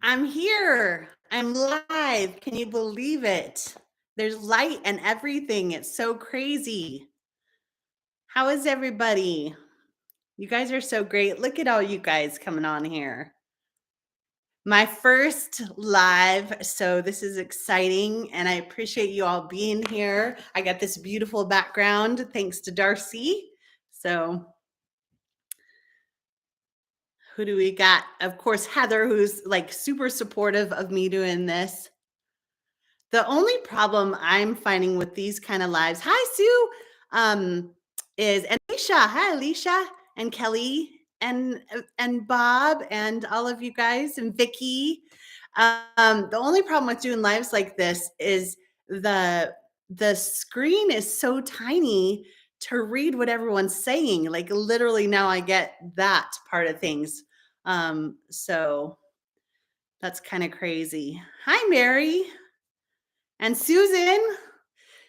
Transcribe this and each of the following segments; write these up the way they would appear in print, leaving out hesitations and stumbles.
I'm here. I'm live. Can you believe it? There's light and everything. It's so crazy. How is everybody? You guys are so great. Look at all you guys coming on here. My first live. So this is exciting and I appreciate you all being here. I got this beautiful background thanks to Darcy. So who do we got? Of course, Heather, who's like super supportive of me doing this. The only problem I'm finding with these kind of lives, hi Sue, is and Alicia, hi Alicia, and Kelly, and Bob, and all of you guys, and Vicky. The only problem with doing lives like this is the screen is so tiny to read what everyone's saying. Like literally, now I get that part of things. So that's kind of crazy. Hi, Mary. And Susan,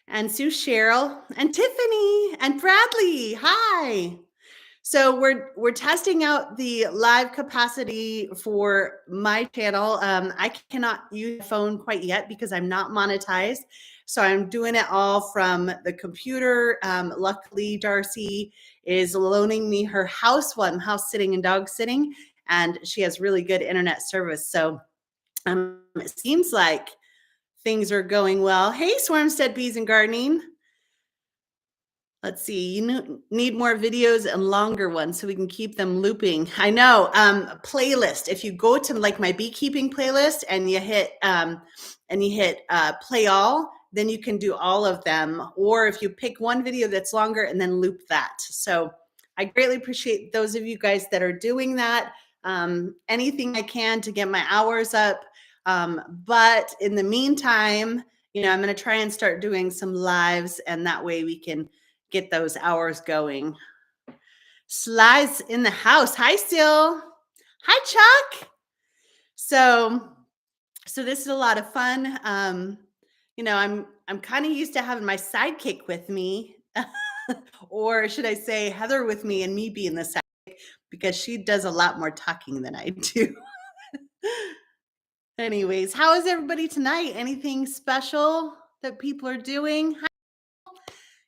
and Sue Cheryl, and Tiffany, and Bradley. Hi. So we're testing out the live capacity for my channel. I cannot use the phone quite yet because I'm not monetized. So I'm doing it all from the computer. Luckily, Darcy is loaning me her house while I'm house sitting and dog sitting, and she has really good internet service. So it seems like things are going well. Hey, Swarmstead Bees and Gardening. Let's see, you need more videos and longer ones so we can keep them looping. I know, playlist. If you go to like my beekeeping playlist and you hit play all, then you can do all of them. Or if you pick one video that's longer and then loop that. So I greatly appreciate those of you guys that are doing that. Anything I can to get my hours up. But in the meantime, I'm going to try and start doing some lives, and that way we can get those hours going. Slides in the house. Hi, Sil. Hi, Chuck. So this is a lot of fun. I'm kind of used to having my sidekick with me, or should I say Heather with me, and me being the sidekick because she does a lot more talking than I do. Anyways, how is everybody tonight? Anything special that people are doing? Hi.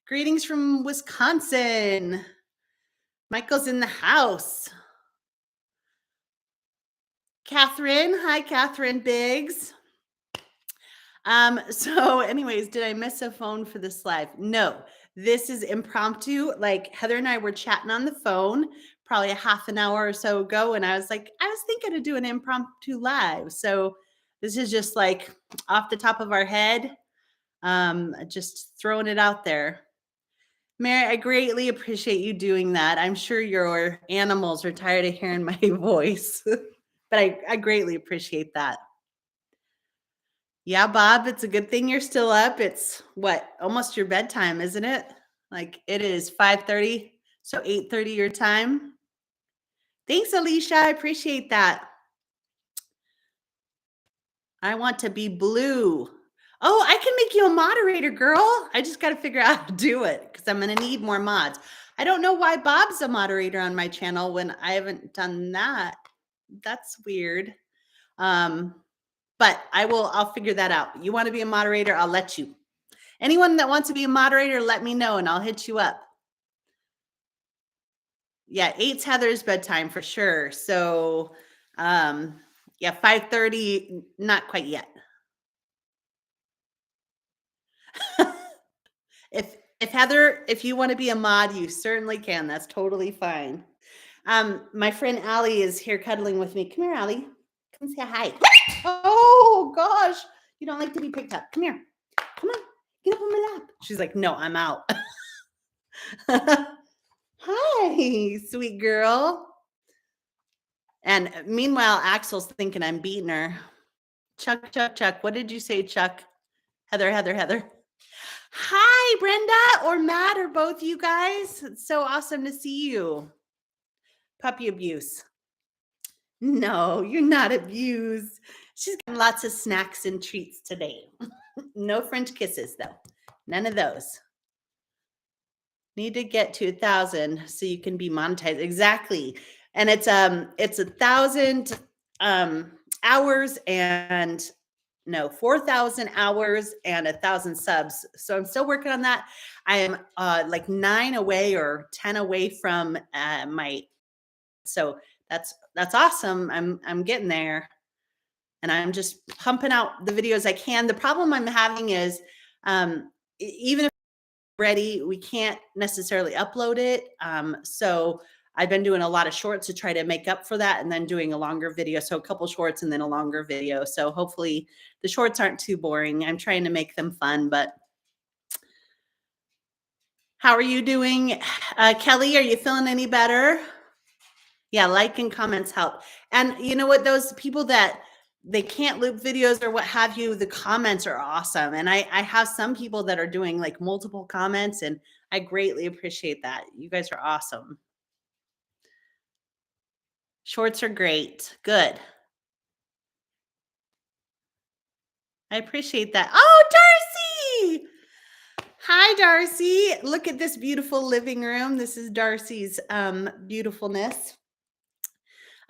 Greetings from Wisconsin. Michael's in the house. Catherine. Hi, Catherine Biggs. So anyways, did I miss a phone for this live? No, this is impromptu. Like Heather and I were chatting on the phone probably a half an hour or so ago. And I was thinking of doing an impromptu live. So this is just like off the top of our head. Just throwing it out there. Mary, I greatly appreciate you doing that. I'm sure your animals are tired of hearing my voice, but I greatly appreciate that. Yeah, Bob, it's a good thing you're still up. It's almost your bedtime, isn't it? Like it is 5:30, so 8:30 your time. Thanks, Alicia. I appreciate that. I want to be blue. Oh, I can make you a moderator, girl. I just got to figure out how to do it because I'm going to need more mods. I don't know why Bob's a moderator on my channel when I haven't done that. That's weird. But I'll figure that out. You want to be a moderator? I'll let you. Anyone that wants to be a moderator, let me know and I'll hit you up. Yeah, 8's Heather's bedtime for sure. So, yeah, 5:30, not quite yet. If Heather, if you want to be a mod, you certainly can. That's totally fine. My friend Allie is here cuddling with me. Come here, Allie. Come say hi. Oh gosh, you don't like to be picked up. Come here. Come on, get up on my lap. She's like, no, I'm out. Hi, sweet girl. And meanwhile, Axel's thinking I'm beating her. Chuck. What did you say, Chuck? Heather. Hi, Brenda or Matt or both you guys. It's so awesome to see you. Puppy abuse. No, you're not abused. She's got lots of snacks and treats today. No French kisses, though. None of those. Need to get to 1,000 so you can be monetized. Exactly. And it's 1,000 hours and no, 4,000 hours and 1,000 subs. So I'm still working on that. I am like 9 away or 10 away from my so that's awesome. I'm getting there and I'm just pumping out the videos I can. The problem I'm having is even if it's ready, we can't necessarily upload it. So I've been doing a lot of shorts to try to make up for that and then doing a longer video. So a couple shorts and then a longer video. So hopefully the shorts aren't too boring. I'm trying to make them fun, but how are you doing? Kelly, are you feeling any better? Yeah, like and comments help. And you know what? Those people that they can't loop videos or what have you, the comments are awesome. And I have some people that are doing like multiple comments, and I greatly appreciate that. You guys are awesome. Shorts are great. Good. I appreciate that. Oh, Darcy! Hi, Darcy. Look at this beautiful living room. This is Darcy's beautifulness.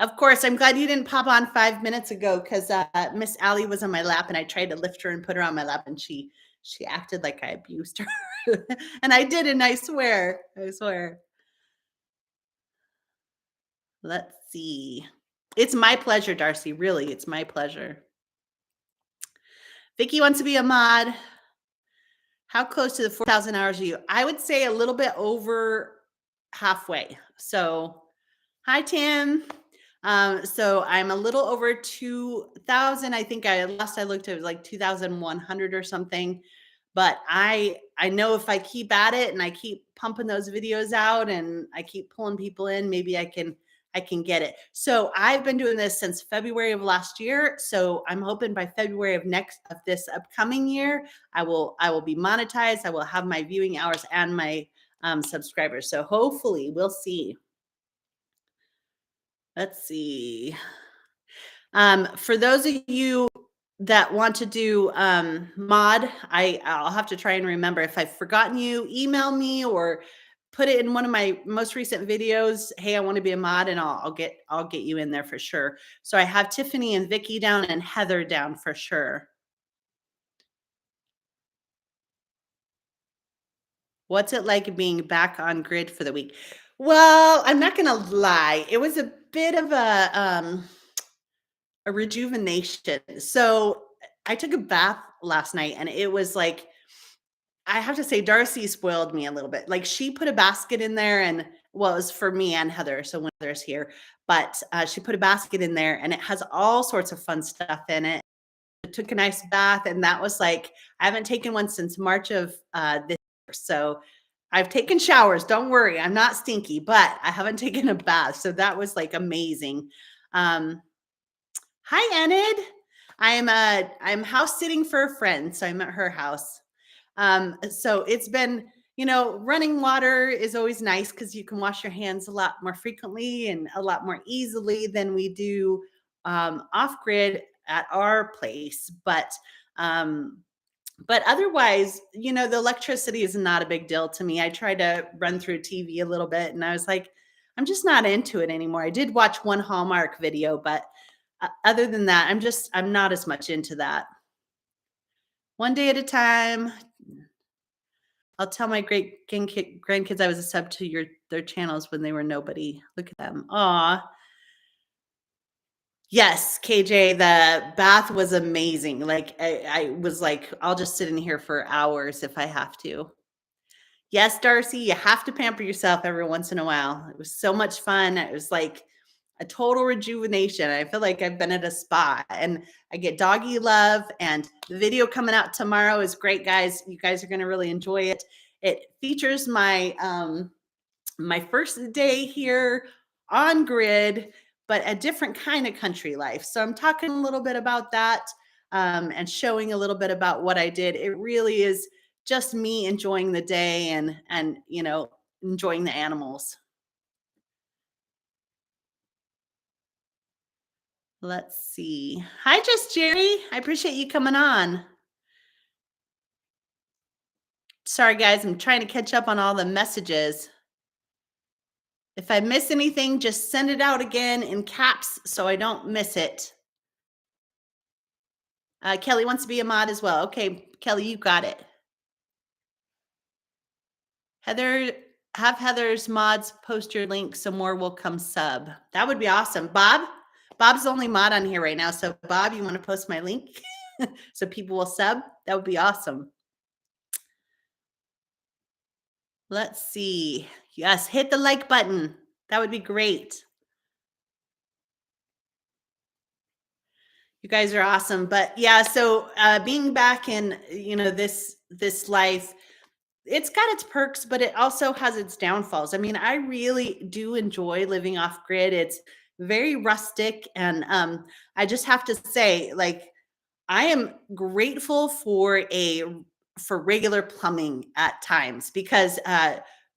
Of course, I'm glad you didn't pop on 5 minutes ago because Miss Allie was on my lap and I tried to lift her and put her on my lap and she acted like I abused her. And I didn't, I swear. I swear. Let's see. It's my pleasure, Darcy. Really, it's my pleasure. Vicky wants to be a mod. How close to the 4,000 hours are you? I would say a little bit over halfway. So, hi, Tim. So I'm a little over 2,000. I think last I looked, it was like 2,100 or something. But I know if I keep at it and I keep pumping those videos out and I keep pulling people in, maybe I can get it. So I've been doing this since February of last year. So I'm hoping by February of this upcoming year, I will be monetized. I will have my viewing hours and my subscribers. So hopefully we'll see. Let's see. For those of you that want to do mod, I'll have to try and remember. If I've forgotten you, email me or put it in one of my most recent videos. Hey, I want to be a mod, and I'll get you in there for sure. So I have Tiffany and Vicky down and Heather down for sure. What's it like being back on grid for the week? Well, I'm not gonna lie. It was a bit of a rejuvenation. So I took a bath last night and it was like, I have to say, Darcy spoiled me a little bit. Like she put a basket in there and well, it was for me and Heather. So when Heather's here, but she put a basket in there and it has all sorts of fun stuff in it. I took a nice bath and that was like, I haven't taken one since March of this year. So I've taken showers. Don't worry. I'm not stinky, but I haven't taken a bath. So that was like amazing. Hi, Enid. I'm house sitting for a friend, so I'm at her house. So it's been, running water is always nice because you can wash your hands a lot more frequently and a lot more easily than we do off grid at our place. But otherwise, the electricity is not a big deal to me. I try to run through TV a little bit, and I was like, I'm just not into it anymore. I did watch one Hallmark video, but other than that, I'm not as much into that. One day at a time. I'll tell my great grandkids I was a sub to their channels when they were nobody. Look at them. Aw. Yes, KJ, the bath was amazing. Like I was like, I'll just sit in here for hours if I have to. Yes, Darcy, you have to pamper yourself every once in a while. It was so much fun. It was like a total rejuvenation. I feel like I've been at a spa and I get doggy love. And the video coming out tomorrow is great, guys. You guys are going to really enjoy it. It features my my first day here on grid, but a different kind of country life. So I'm talking a little bit about that and showing a little bit about what I did. It really is just me enjoying the day and enjoying the animals. Let's see. Hi, Just Jerry. I appreciate you coming on. Sorry, guys. I'm trying to catch up on all the messages. If I miss anything, just send it out again in caps so I don't miss it. Kelly wants to be a mod as well. Okay, Kelly, you got it. Heather, have Heather's mods post your link so more will come sub. That would be awesome. Bob's the only mod on here right now. So Bob, you want to post my link so people will sub? That would be awesome. Let's see. Yes, hit the like button. That would be great. You guys are awesome. But yeah, so being back in, this life, it's got its perks, but it also has its downfalls. I mean, I really do enjoy living off grid. It's very rustic. And I just have to say, like, I am grateful for regular plumbing at times because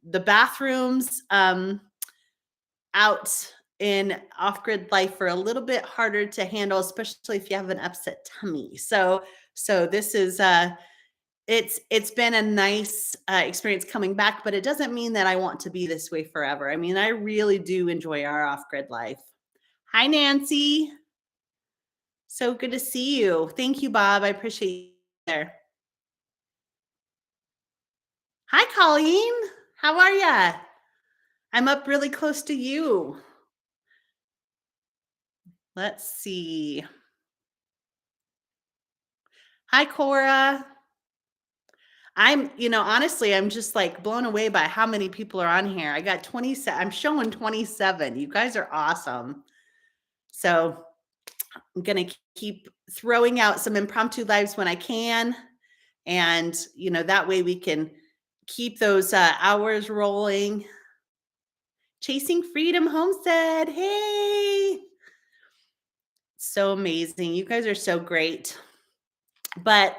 the bathrooms out in off-grid life are a little bit harder to handle, especially if you have an upset tummy. So this is it's been a nice experience coming back, but it doesn't mean that I want to be this way forever. I mean, I really do enjoy our off-grid life. Hi, Nancy. So good to see you. Thank you, Bob. I appreciate you there. Hi, Colleen. How are ya? I'm up really close to you. Let's see. Hi, Cora. Honestly, I'm just like blown away by how many people are on here. I got 27. I'm showing 27. You guys are awesome. So I'm going to keep throwing out some impromptu lives when I can. And, that way we can keep those hours rolling. Chasing Freedom Homestead. Hey. So amazing. You guys are so great. But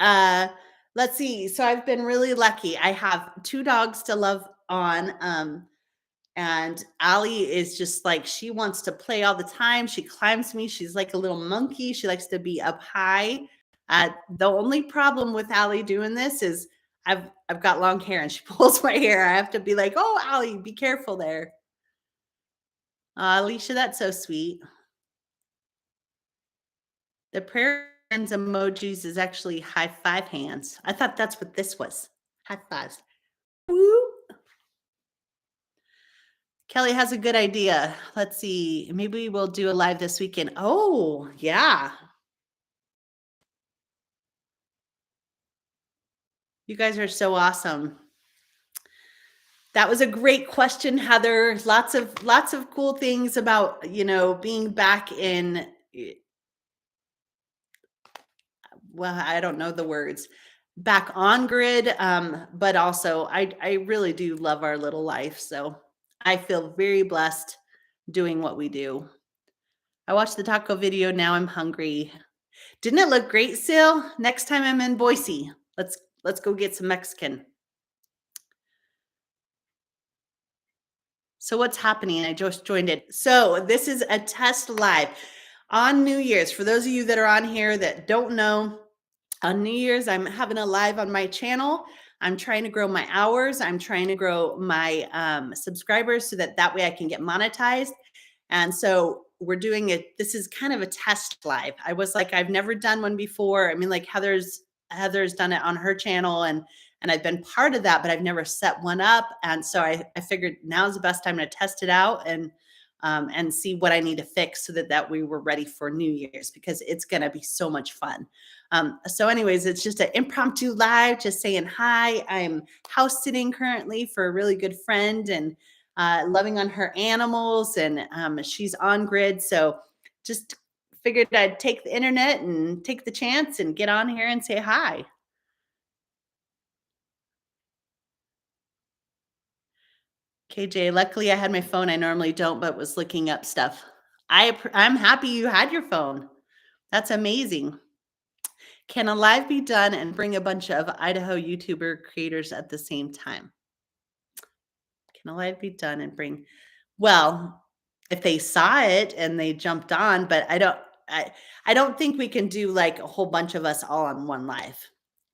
let's see. So I've been really lucky. I have 2 dogs to love on. And Allie is just like, she wants to play all the time. She climbs me. She's like a little monkey. She likes to be up high. The only problem with Allie doing this is I've got long hair and she pulls my hair. I have to be like, oh, Allie, be careful there. Alicia, that's so sweet. The prayer hands emojis is actually high five hands. I thought that's what this was. High fives. Woo. Kelly has a good idea. Let's see. Maybe we'll do a live this weekend. Oh, yeah. You guys are so awesome. That was a great question, Heather. Lots of cool things about, being back in, well, I don't know the words, back on grid. But also I really do love our little life. So I feel very blessed doing what we do. I watched the taco video. Now I'm hungry. Didn't it look great, Sil? Next time I'm in Boise, let's go get some Mexican. So what's happening? I just joined it. So this is a test live on New Year's. For those of you that are on here that don't know, on New Year's, I'm having a live on my channel. I'm trying to grow my hours. I'm trying to grow my subscribers so that way I can get monetized. And so we're doing it. This is kind of a test live. I was like, I've never done one before. I mean, like Heather's done it on her channel and I've been part of that, but I've never set one up. And so I figured now's the best time to test it out and see what I need to fix so that we were ready for New Year's because it's going to be so much fun. So anyways, it's just an impromptu live, just saying hi. I'm house sitting currently for a really good friend and loving on her animals, and she's on grid. So just figured I'd take the internet and take the chance and get on here and say hi. KJ, luckily I had my phone. I normally don't, but was looking up stuff. I'm happy you had your phone. That's amazing. Can a live be done and bring a bunch of Idaho YouTuber creators at the same time? Can a live be done and bring, well, if they saw it and they jumped on, but I don't think we can do like a whole bunch of us all on one live.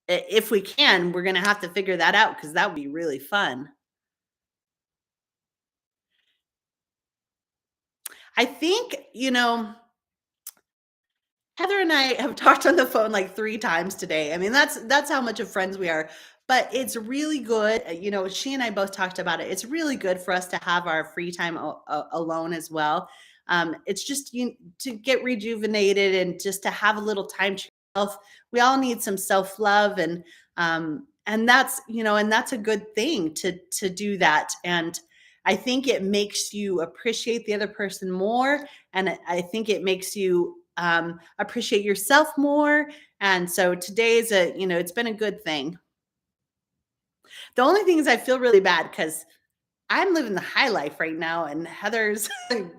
If we can, we're going to have to figure that out because that would be really fun. I think, Heather and I have talked on the phone like 3 times today. I mean, that's how much of friends we are. But it's really good. She and I both talked about it. It's really good for us to have our free time alone as well. It's just to get rejuvenated and just to have a little time to yourself. We all need some self love, and that's a good thing to do that. And I think it makes you appreciate the other person more, and I think it makes you appreciate yourself more. And so today's it's been a good thing. The only thing is I feel really bad because I'm living the high life right now, and Heather's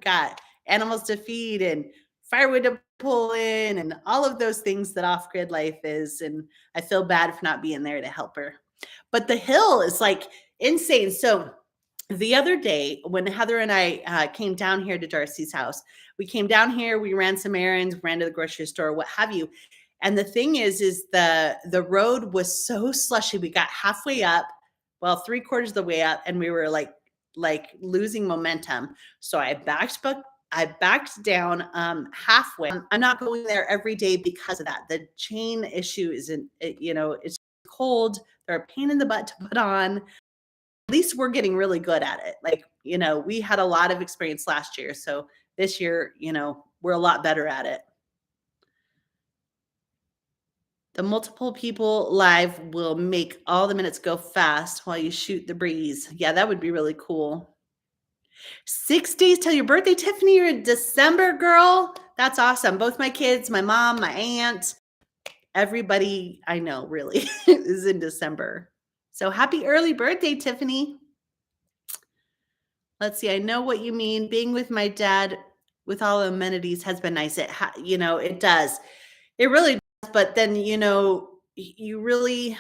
got animals to feed and firewood to pull in and all of those things that off grid life is. And I feel bad for not being there to help her. But the hill is like insane. So the other day when Heather and I came down here to Darcy's house, we came down here, we ran some errands, ran to the grocery store, what have you. And the thing is the road was so slushy. We got halfway up, well, 3/4 of the way up, and we were like losing momentum. So I backed down halfway. I'm not going there every day because of that. The chain issue isn't, it's cold. They're a pain in the butt to put on. At least we're getting really good at it. Like, we had a lot of experience last year. So this year, we're a lot better at it. The multiple people live will make all the minutes go fast while you shoot the breeze. Yeah, that would be really cool. 6 days till your birthday, Tiffany. You're in December, girl. That's awesome. Both my kids, my mom, my aunt, everybody I know really is in December. So happy early birthday, Tiffany. Let's see. I know what you mean. Being with my dad with all the amenities has been nice. It does. It really does. But then, you really,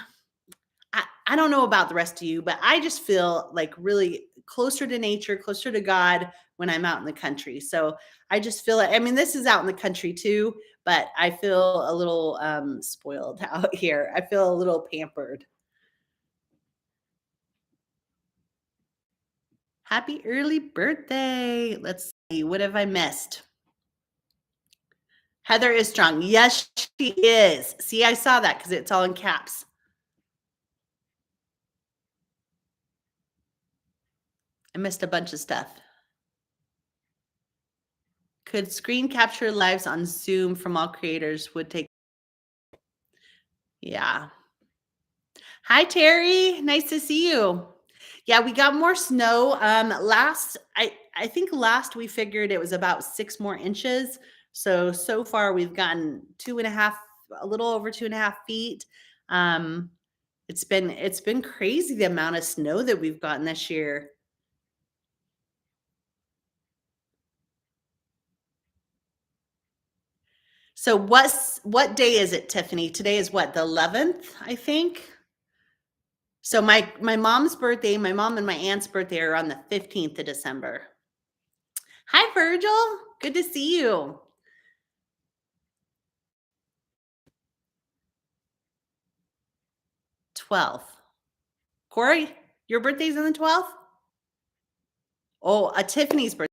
I don't know about the rest of you, but I just feel like really closer to nature, closer to God when I'm out in the country. So I just feel like, I mean, this is out in the country too, but I feel a little spoiled out here. I feel a little pampered. Happy early birthday. Let's see. What have I missed? Heather is strong. Yes, she is. See, I saw that because it's all in caps. I missed a bunch of stuff. Could screen capture lives on Zoom from all creators would take. Yeah. Hi, Terry. Nice to see you. Yeah, we got more snow. I think last we figured it was about 6 more inches. So far we've gotten 2.5, a little over 2.5 feet. It's been crazy the amount of snow that we've gotten this year. So what day is it, Tiffany? Today is what, the 11th, I think. So my mom's birthday, my mom and my aunt's birthday are on the 15th of December. Hi, Virgil. Good to see you. 12th. Corey, your birthday's on the 12th? Oh, Tiffany's birthday.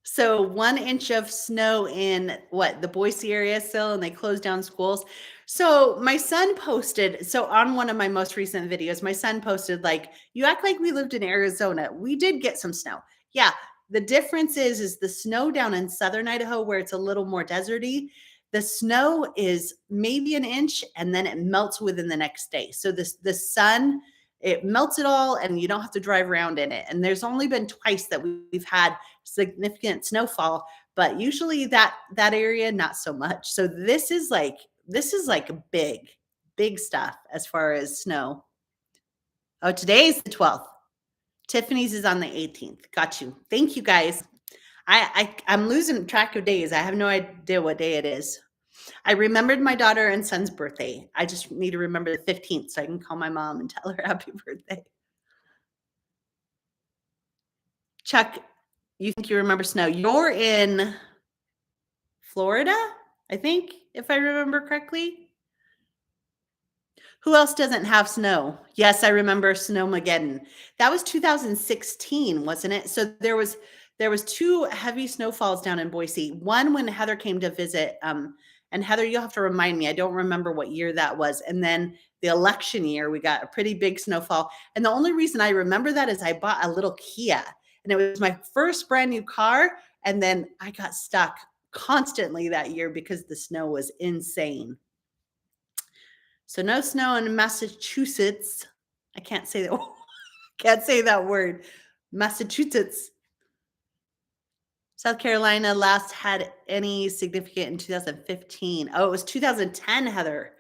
So 1 inch of snow in what, the Boise area still, and they closed down schools. So my son posted, so on one of my most recent videos, my son posted like, you act like we lived in Arizona. We did get some snow. Yeah. The difference is the snow down in southern Idaho where it's a little more deserty. The snow is maybe 1 inch and then it melts within the next day. So the sun, it melts it all and you don't have to drive around in it. And there's only been twice that we've had significant snowfall, but usually that area not so much. So this is like big stuff as far as snow. Oh, today's the 12th. Tiffany's is on the 18th. Got you. Thank you, guys. I'm losing track of days. I have no idea what day it is. I remembered my daughter and son's birthday. I just need to remember the 15th so I can call my mom and tell her happy birthday. Chuck, you think you remember snow? You're in Florida, I think, if I remember correctly. Who else doesn't have snow? Yes, I remember Snowmageddon. That was 2016, wasn't it? So there was There was 2 heavy snowfalls down in Boise. One when Heather came to visit, and Heather, you'll have to remind me, I don't remember what year that was, and then the election year, we got a pretty big snowfall, and the only reason I remember that is I bought a little Kia, and it was my first brand new car, and then I got stuck constantly that year because the snow was insane. So no snow in Massachusetts. I can't say that can't say that word. Massachusetts. South Carolina last had any significant in 2015. Oh, it was 2010, Heather.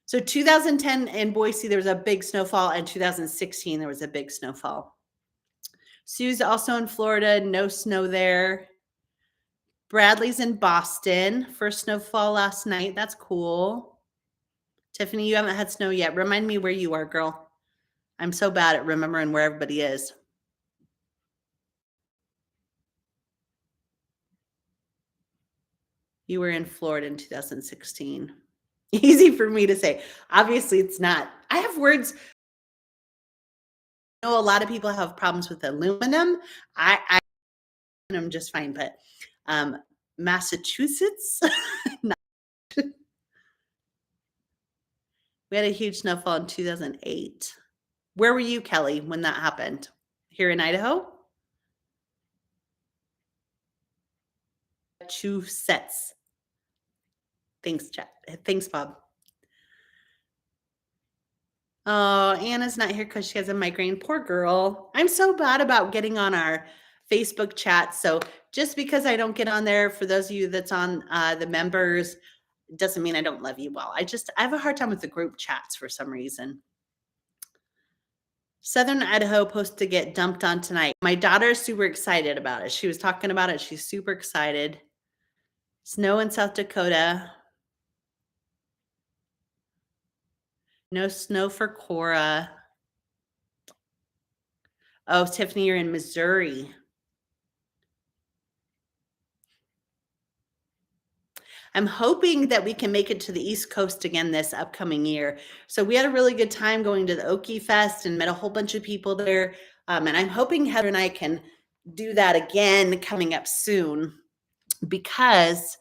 So 2010 in Boise, there was a big snowfall, and 2016, there was a big snowfall. Sue's also in Florida, no snow there. Bradley's in Boston, first snowfall last night. That's cool. Tiffany, you haven't had snow yet. Remind me where you are, girl. I'm so bad at remembering where everybody is. You were in Florida in 2016. Easy for me to say. Obviously, it's not. I have words. I know a lot of people have problems with aluminum. I am just fine, but Massachusetts, we had a huge snowfall in 2008. Where were you, Kelly, when that happened? Here in Idaho? 2 sets. Thanks, Chat. Thanks, Bob. Oh, Anna's not here because she has a migraine. Poor girl. I'm so bad about getting on our Facebook chat. So just because I don't get on there, for those of you that's on the members, doesn't mean I don't love you well. I have a hard time with the group chats for some reason. Southern Idaho supposed to get dumped on tonight. My daughter's super excited about it. She was talking about it. She's super excited. Snow in South Dakota. No snow for Cora. Oh, Tiffany, you're in Missouri. I'm hoping that we can make it to the East Coast again this upcoming year. So we had a really good time going to the Okie Fest and met a whole bunch of people there. And I'm hoping Heather and I can do that again coming up soon, because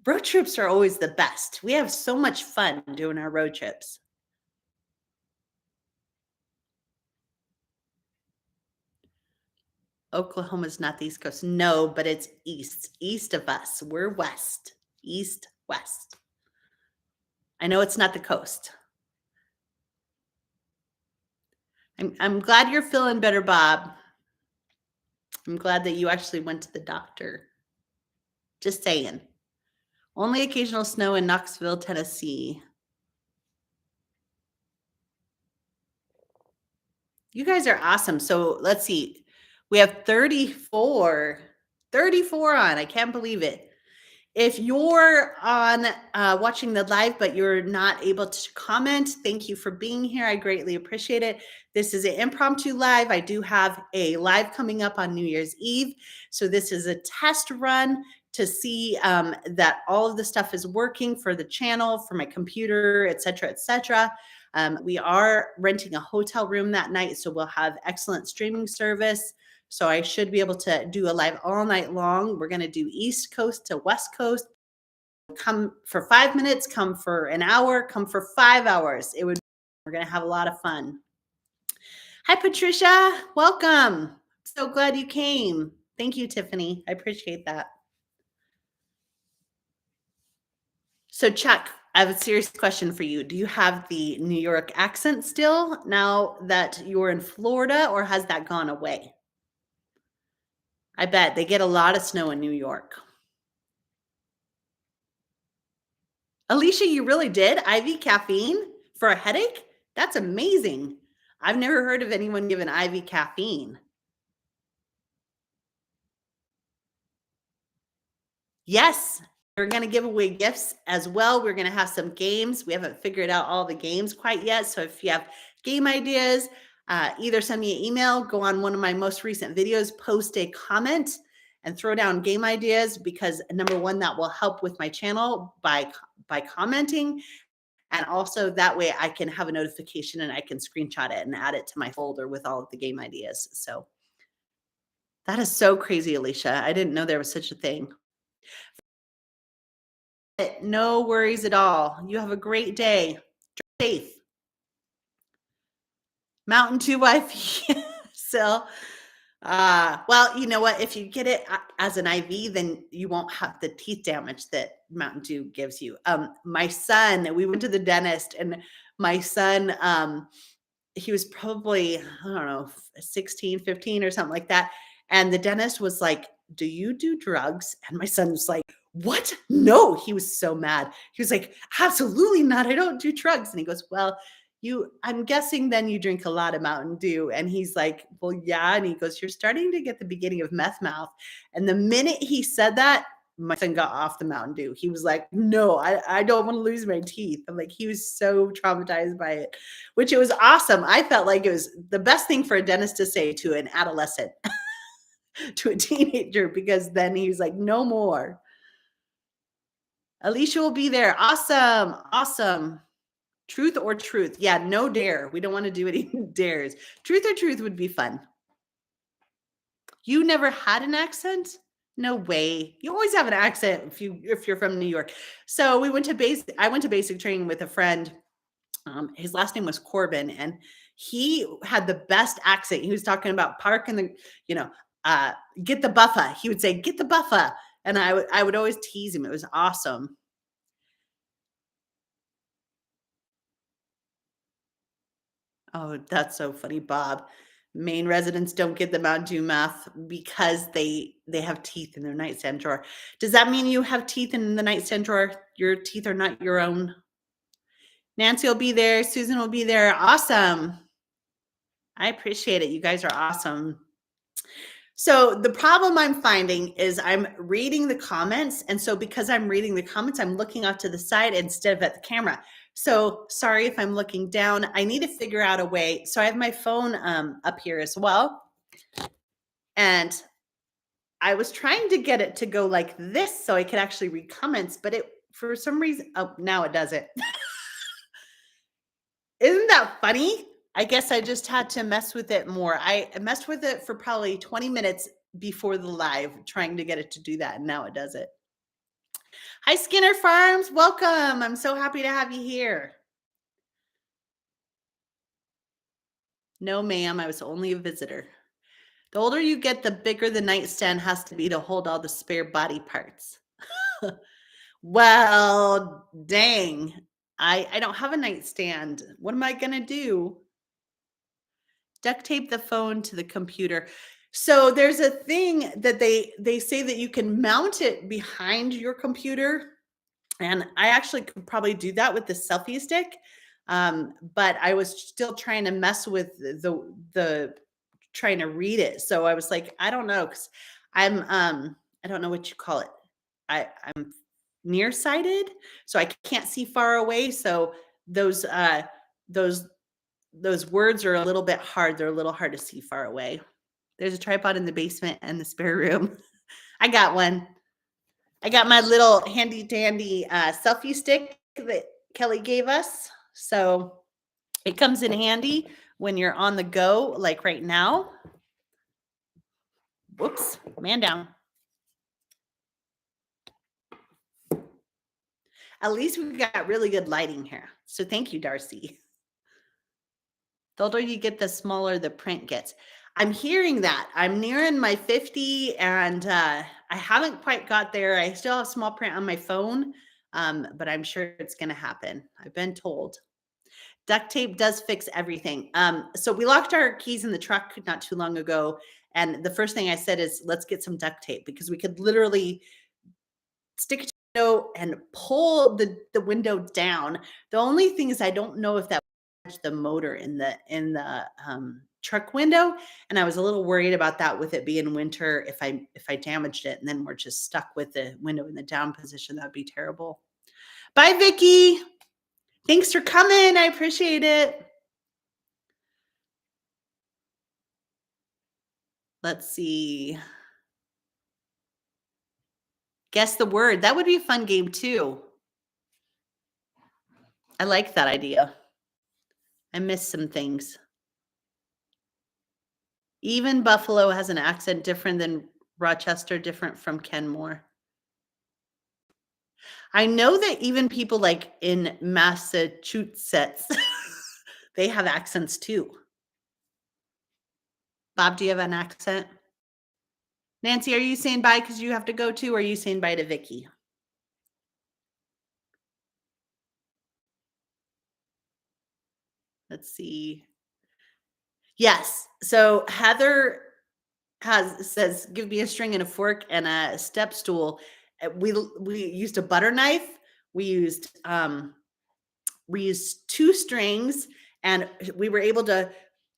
road trips are always the best. We have so much fun doing our road trips. Oklahoma's not the East Coast. No, but it's east of us. We're west, east, west. I know it's not the coast. I'm glad you're feeling better, Bob. I'm glad that you actually went to the doctor. Just saying. Only occasional snow in Knoxville, Tennessee. You guys are awesome. So let's see. We have 34 on. I can't believe it. If you're on watching the live, but you're not able to comment, thank you for being here. I greatly appreciate it. This is an impromptu live. I do have a live coming up on New Year's Eve. So this is a test run to see that all of the stuff is working for the channel, for my computer, et cetera, et cetera. We are renting a hotel room that night, so we'll have excellent streaming service. So I should be able to do a live all night long. We're going to do East Coast to West Coast. Come for 5 minutes, come for an hour, come for 5 hours. We're going to have a lot of fun. Hi, Patricia. Welcome. So glad you came. Thank you, Tiffany. I appreciate that. So Chuck, I have a serious question for you. Do you have the New York accent still now that you're in Florida, or has that gone away? I bet they get a lot of snow in New York. Alicia, you really did? IV caffeine for a headache? That's amazing. I've never heard of anyone given IV caffeine. Yes, we're going to give away gifts as well. We're going to have some games. We haven't figured out all the games quite yet. So if you have game ideas, either send me an email, go on one of my most recent videos, post a comment, and throw down game ideas, because number one, that will help with my channel by commenting. And also that way I can have a notification and I can screenshot it and add it to my folder with all of the game ideas. So That is so crazy, Alicia. I didn't know there was such a thing. No worries at all. You have a great day. Safe. Mountain Dew wife. So, well, you know what? If you get it as an IV, then you won't have the teeth damage that Mountain Dew gives you. My son, we went to the dentist, and my son, he was probably, I don't know, 16, 15 or something like that. And the dentist was like, "Do you do drugs?" And my son was like, "What? No." He was so mad. He was like, "Absolutely not. I don't do drugs." And he goes, "Well, I'm guessing then you drink a lot of Mountain Dew." And he's like, "Well, yeah." And he goes, "You're starting to get the beginning of meth mouth." And the minute he said that, my son got off the Mountain Dew. He was like, "No, I don't want to lose my teeth." I'm like, he was so traumatized by it, which it was awesome. I felt like it was the best thing for a dentist to say to an adolescent, to a teenager, because then he was like, "No more." Alicia will be there. Awesome. Awesome. Truth or truth. Yeah, no dare. We don't want to do any dares. Truth or truth would be fun. You never had an accent? No way. You always have an accent if you're from New York. So I went to basic training with a friend. His last name was Corbin, and he had the best accent. He was talking about park and you know, uh, get the buffa. He would say, "Get the buffa." And I would always tease him. It was awesome. Oh, that's so funny, Bob. Maine residents don't get the Mountain Dew math because they have teeth in their nightstand drawer. Does that mean you have teeth in the nightstand drawer? Your teeth are not your own? Nancy will be there. Susan will be there. Awesome. I appreciate it. You guys are awesome. So the problem I'm finding is I'm reading the comments. And so because I'm reading the comments, I'm looking off to the side instead of at the camera. So sorry if I'm looking down. I need to figure out a way. So I have my phone up here as well. And I was trying to get it to go like this so I could actually read comments, but it for some reason, oh, now it does it. Isn't that funny? I guess I just had to mess with it more. I messed with it for probably 20 minutes before the live, trying to get it to do that, and now it does it. Hi, Skinner Farms. Welcome. I'm so happy to have you here. No, ma'am. I was only a visitor. The older you get, the bigger the nightstand has to be to hold all the spare body parts. Well, dang. I don't have a nightstand. What am I going to do? Duct tape the phone to the computer. So there's a thing that they say that you can mount it behind your computer, and I actually could probably do that with the selfie stick. But I was still trying to mess with the trying to read it. So I was like, I don't know, because I don't know what you call it. I'm nearsighted, so I can't see far away. So those those those words are a little bit hard. They're a little hard to see far away. There's a tripod in the basement and the spare room. I got one. I got my little handy dandy selfie stick that Kelly gave us. So it comes in handy when you're on the go, like right now. Whoops, man down. At least we've got really good lighting here. So thank you, Darcy. The older you get, the smaller the print gets. I'm hearing that. I'm nearing my 50, and I haven't quite got there. I still have small print on my phone, but I'm sure it's going to happen. I've been told. Duct tape does fix everything. So we locked our keys in the truck not too long ago. And the first thing I said is, let's get some duct tape, because we could literally stick it to the window and pull the window down. The only thing is I don't know if that the motor in the truck window, and I was a little worried about that with it being winter. If I damaged it and then we're just stuck with the window in the down position, that would be terrible. Bye, Vicky. Thanks for coming. I appreciate it. Let's see. Guess the word. That would be a fun game too. I like that idea. I missed some things. Even Buffalo has an accent different than Rochester, different from Kenmore. I know that even people like in Massachusetts, they have accents too. Bob, do you have an accent? Nancy, are you saying bye because you have to go too, or are you saying bye to Vicky? Let's see. Yes. So Heather says, "Give me a string and a fork and a step stool." We used a butter knife. We used we used 2 strings, and we were able to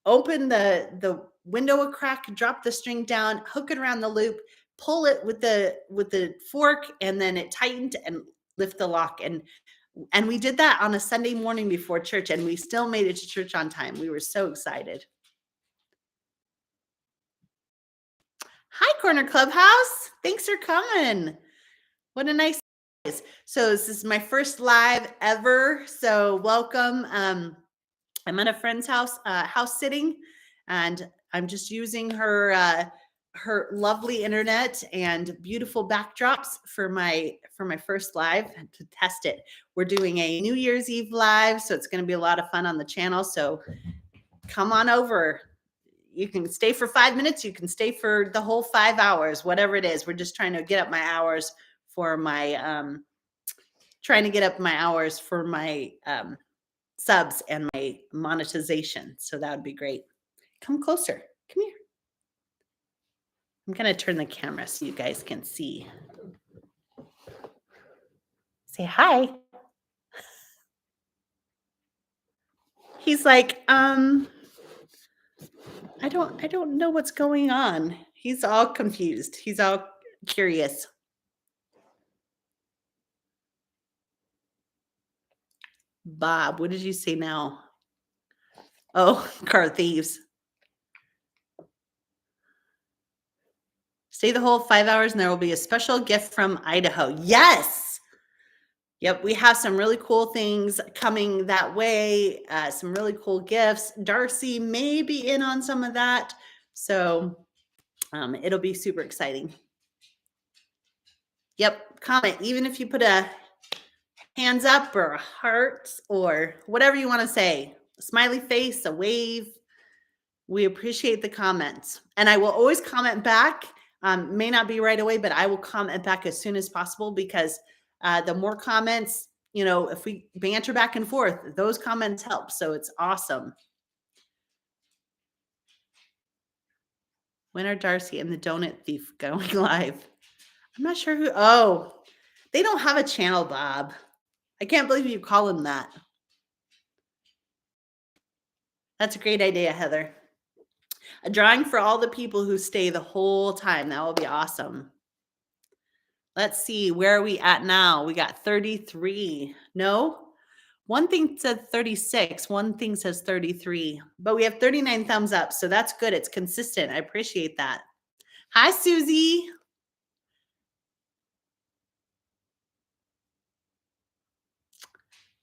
open the window a crack, drop the string down, hook it around the loop, pull it with the fork, and then it tightened and lift the lock. And we did that on a Sunday morning before church, and we still made it to church on time. We were so excited. Hi, Corner Clubhouse. Thanks for coming. What a nice surprise. So this is my first live ever. So welcome. I'm at a friend's house, house sitting, and I'm just using her lovely internet and beautiful backdrops for my first live to test it. We're doing a New Year's Eve live, so it's going to be a lot of fun on the channel. So come on over. You can stay for 5 minutes. You can stay for the whole 5 hours, whatever it is. We're just trying to get up my hours for my subs and my monetization. So that would be great. Come closer. Come here. I'm going to turn the camera so you guys can see. Say hi. He's like, I don't know what's going on. He's all confused. He's all curious. Bob, what did you say now? Oh, car thieves. Stay the whole 5 hours and there will be a special gift from Idaho. Yes. Yep, we have some really cool things coming that way, some really cool gifts. Darcy may be in on some of that. So it'll be super exciting. Yep, comment. Even if you put a hands up or a heart or whatever you want to say, a smiley face, a wave. We appreciate the comments. And I will always comment back. May not be right away, but I will comment back as soon as possible because the more comments, you know, if we banter back and forth, those comments help. So it's awesome. When are Darcy and the Donut Thief going live? I'm not sure who. Oh, they don't have a channel, Bob. I can't believe you call him that. That's a great idea, Heather. A drawing for all the people who stay the whole time. That will be awesome. Let's see, where are we at now? We got 33. No, one thing said 36. One thing says 33, but we have 39 thumbs up. So that's good. It's consistent. I appreciate that. Hi, Susie.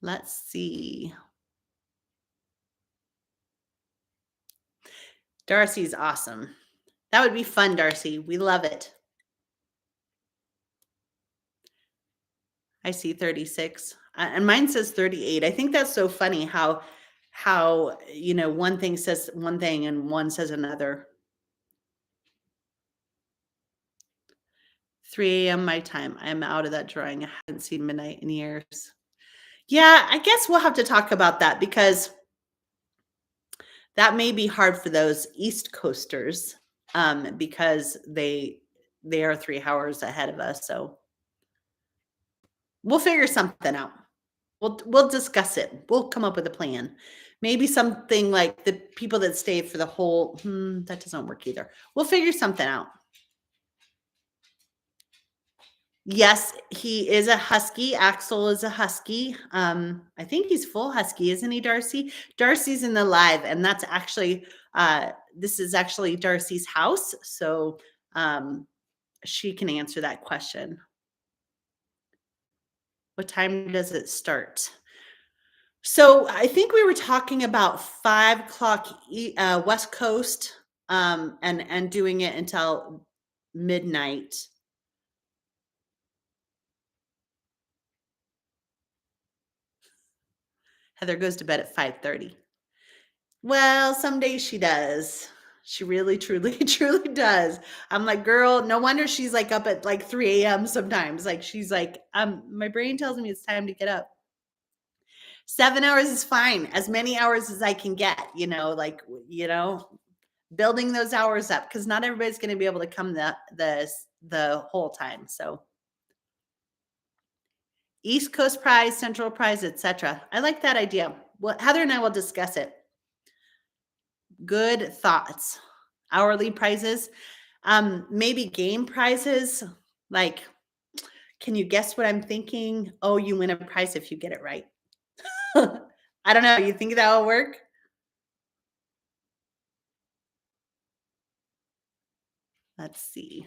Let's see. Darcy's awesome. That would be fun, Darcy. We love it. I see 36 and mine says 38. I think that's so funny how, you know, one thing says one thing and one says another. 3 a.m. my time. I'm out of that drawing. I haven't seen midnight in years. Yeah, I guess we'll have to talk about that because that may be hard for those East Coasters because they are 3 hours ahead of us. So we'll figure something out. We'll discuss it. We'll come up with a plan. Maybe something like the people that stay for the whole, that doesn't work either. We'll figure something out. Yes, he is a husky. Axel is a husky. I think he's full husky, isn't he, Darcy? Darcy's in the live, and that's actually this is actually Darcy's house, so she can answer that question. What time does it start? So I think we were talking about 5 o'clock West Coast and doing it until midnight. Heather goes to bed at 5:30. Well, some days she does. She really, truly, truly does. I'm like, girl, no wonder she's like up at like 3 a.m. sometimes. Like she's like, my brain tells me it's time to get up. 7 hours is fine. As many hours as I can get, like, building those hours up because not everybody's going to be able to come the whole time. So East Coast prize, Central prize, etc. I like that idea. Well, Heather and I will discuss it. Good thoughts. Hourly prizes, maybe game prizes. Like, can you guess what I'm thinking? Oh, you win a prize if you get it right. I don't know. You think that will work? Let's see.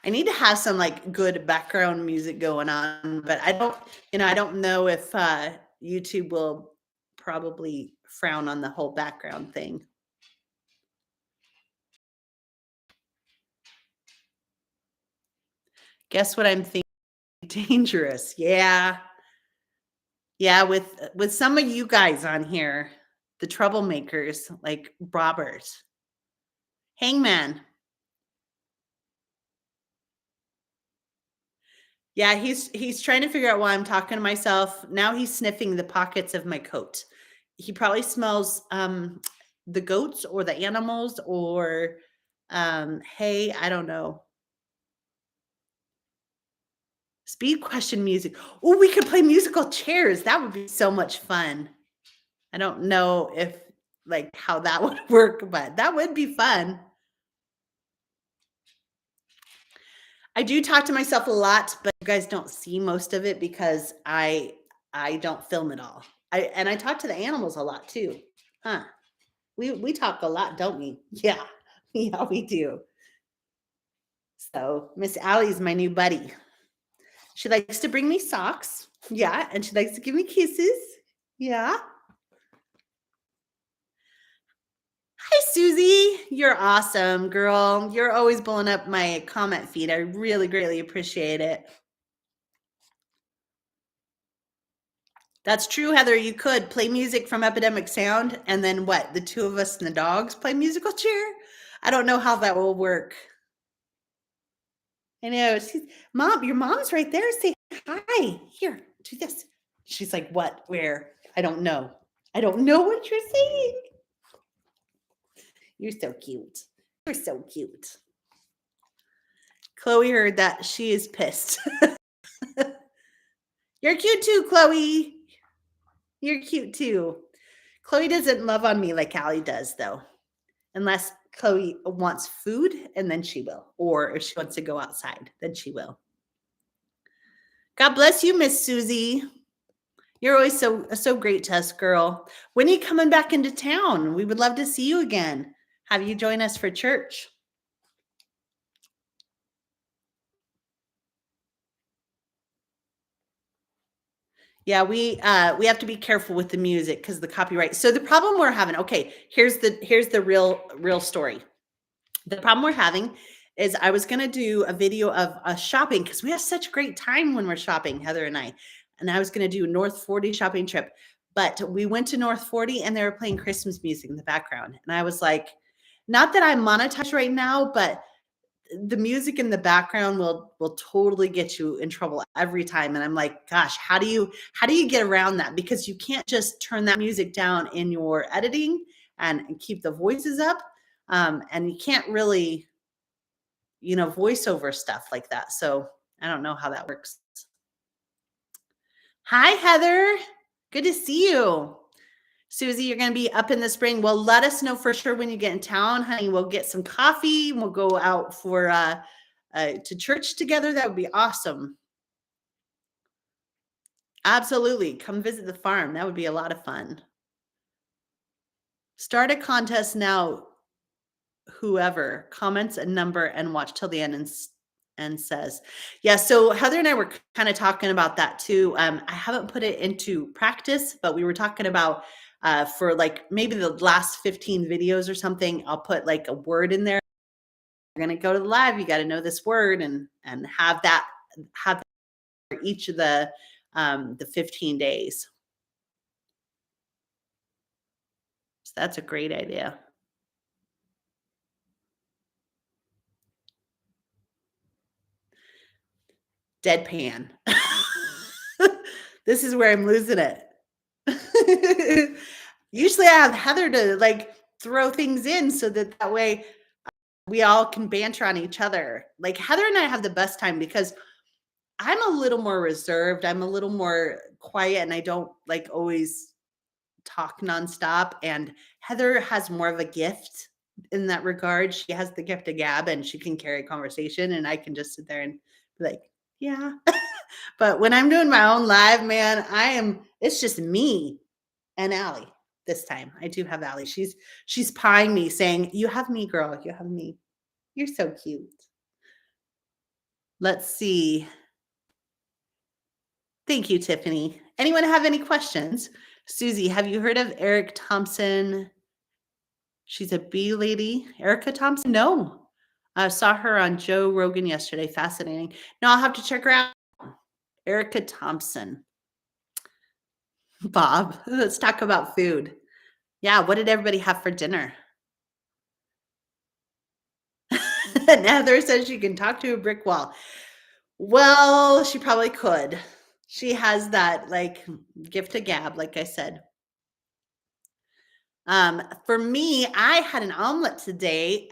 I need to have some like good background music going on, but I don't know if YouTube will probably frown on the whole background thing. Guess what I'm thinking? Dangerous. Yeah. Yeah, with some of you guys on here, the troublemakers like Robert. Hangman. Yeah, he's trying to figure out why I'm talking to myself. Now he's sniffing the pockets of my coat. He probably smells the goats or the animals or hay, I don't know. Speed question music. Oh, we could play musical chairs. That would be so much fun. I don't know if like how that would work, but that would be fun. I do talk to myself a lot, but you guys don't see most of it because I don't film it all. I talk to the animals a lot too. Huh. We talk a lot, don't we? Yeah. Yeah, we do. So Miss Allie's my new buddy. She likes to bring me socks. Yeah, and she likes to give me kisses. Yeah. Hi, Susie. You're awesome, girl. You're always blowing up my comment feed. I really greatly appreciate it. That's true, Heather. You could play music from Epidemic Sound, and then what? The two of us and the dogs play musical chair? I don't know how that will work. I know. Mom, your mom's right there. Say hi. Here, do this. She's like, what? Where? I don't know. I don't know what you're saying. You're so cute. You're so cute. Chloe heard that. She is pissed. You're cute too, Chloe. You're cute too. Chloe doesn't love on me like Allie does, though. Unless Chloe wants food, and then she will. Or if she wants to go outside, then she will. God bless you, Miss Susie. You're always so great to us, girl. When are you coming back into town? We would love to see you again. Have you join us for church? Yeah, we have to be careful with the music because the copyright. So the problem we're having. Okay, here's the real story. The problem we're having is I was going to do a video of us shopping because we have such great time when we're shopping, Heather and I. And I was going to do a North 40 shopping trip. But we went to North 40 and they were playing Christmas music in the background. And I was like, not that I'm monetized right now, but the music in the background will totally get you in trouble every time. And I'm like, gosh, how do you get around that? Because you can't just turn that music down in your editing and keep the voices up. And you can't really, voice over stuff like that. So I don't know how that works. Hi, Heather. Good to see you. Susie, you're going to be up in the spring. Well, let us know for sure when you get in town, honey. We'll get some coffee. We'll go out for to church together. That would be awesome. Absolutely. Come visit the farm. That would be a lot of fun. Start a contest now. Whoever comments a number and watch till the end and says, yeah. So Heather and I were kind of talking about that too. I haven't put it into practice, but we were talking about for like maybe the last 15 videos or something. I'll put like a word in there. You're going to go to the live. You got to know this word and have that for each of the 15 days. So that's a great idea. Deadpan. This is where I'm losing it. Usually I have Heather to like throw things in so that way we all can banter on each other. Like Heather and I have the best time because I'm a little more reserved. I'm a little more quiet and I don't like always talk nonstop. And Heather has more of a gift in that regard. She has the gift of gab and she can carry a conversation and I can just sit there and be like, yeah. But when I'm doing my own live, man, it's just me and Allie this time. I do have Allie. She's pawing me saying, you have me, girl. You have me. You're so cute. Let's see. Thank you, Tiffany. Anyone have any questions? Susie, have you heard of Eric Thompson? She's a bee lady. Erica Thompson? No. I saw her on Joe Rogan yesterday. Fascinating. No, I'll have to check her out. Erica Thompson. Bob, let's talk about food. Yeah, what did everybody have for dinner? And Heather says she can talk to a brick wall. Well, she probably could. She has that like gift of gab, like I said. For me, I had an omelet today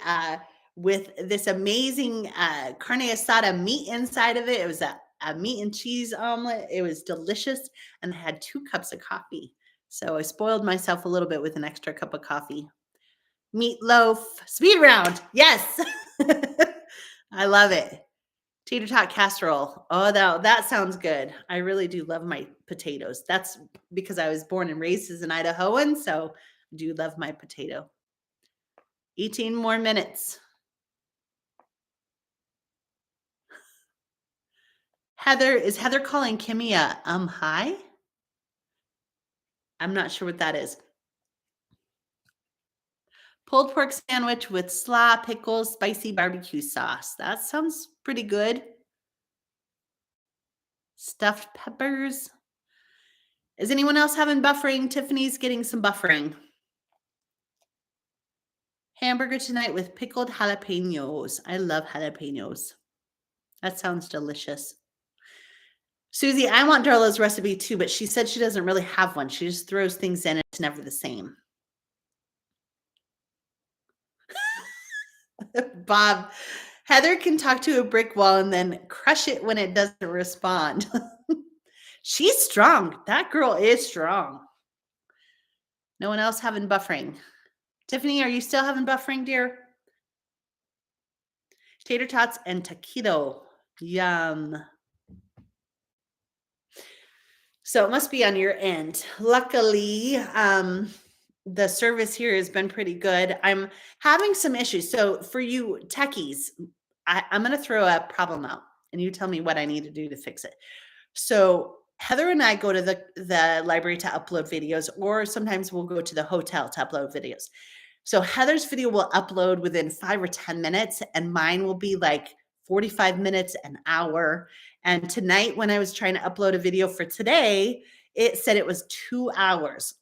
with this amazing carne asada meat inside of it. It was a meat and cheese omelet. It was delicious, and I had 2 cups of coffee. So I spoiled myself a little bit with an extra cup of coffee. Meatloaf, speed round. Yes. I love it. Tater tot casserole. Oh, that sounds good. I really do love my potatoes. That's because I was born and raised as an Idahoan, so I do love my potato. 18 more minutes. Is Heather calling Kimmy a hi? I'm not sure what that is. Pulled pork sandwich with slaw, pickles, spicy barbecue sauce. That sounds pretty good. Stuffed peppers. Is anyone else having buffering? Tiffany's getting some buffering. Hamburger tonight with pickled jalapenos. I love jalapenos. That sounds delicious. Susie, I want Darla's recipe too, but she said she doesn't really have one. She just throws things in. It's never the same. Bob, Heather can talk to a brick wall and then crush it when it doesn't respond. She's strong. That girl is strong. No one else having buffering. Tiffany, are you still having buffering, dear? Tater tots and taquito. Yum. So it must be on your end. Luckily, the service here has been pretty good. I'm having some issues. So for you techies, I'm going to throw a problem out and you tell me what I need to do to fix it. So Heather and I go to the library to upload videos, or sometimes we'll go to the hotel to upload videos. So Heather's video will upload within 5 or 10 minutes, and mine will be like 45 minutes, an hour. And tonight, when I was trying to upload a video for today, it said it was 2 hours.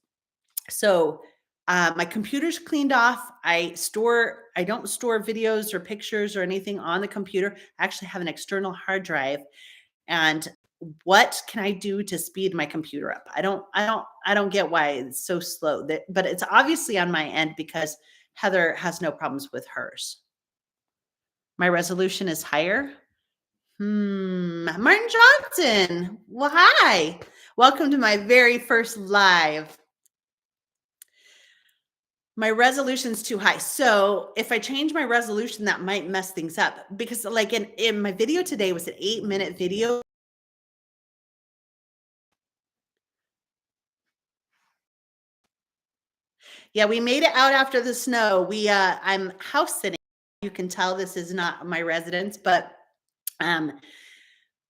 So my computer's cleaned off. I don't store videos or pictures or anything on the computer. I actually have an external hard drive. And what can I do to speed my computer up? I don't get why it's so slow. But it's obviously on my end because Heather has no problems with hers. My resolution is higher. Martin Johnson. Well, hi. Welcome to my very first live. My resolution's too high. So if I change my resolution, that might mess things up because like in my video today was an 8-minute video. Yeah, we made it out after the snow. I'm house sitting. You can tell this is not my residence, but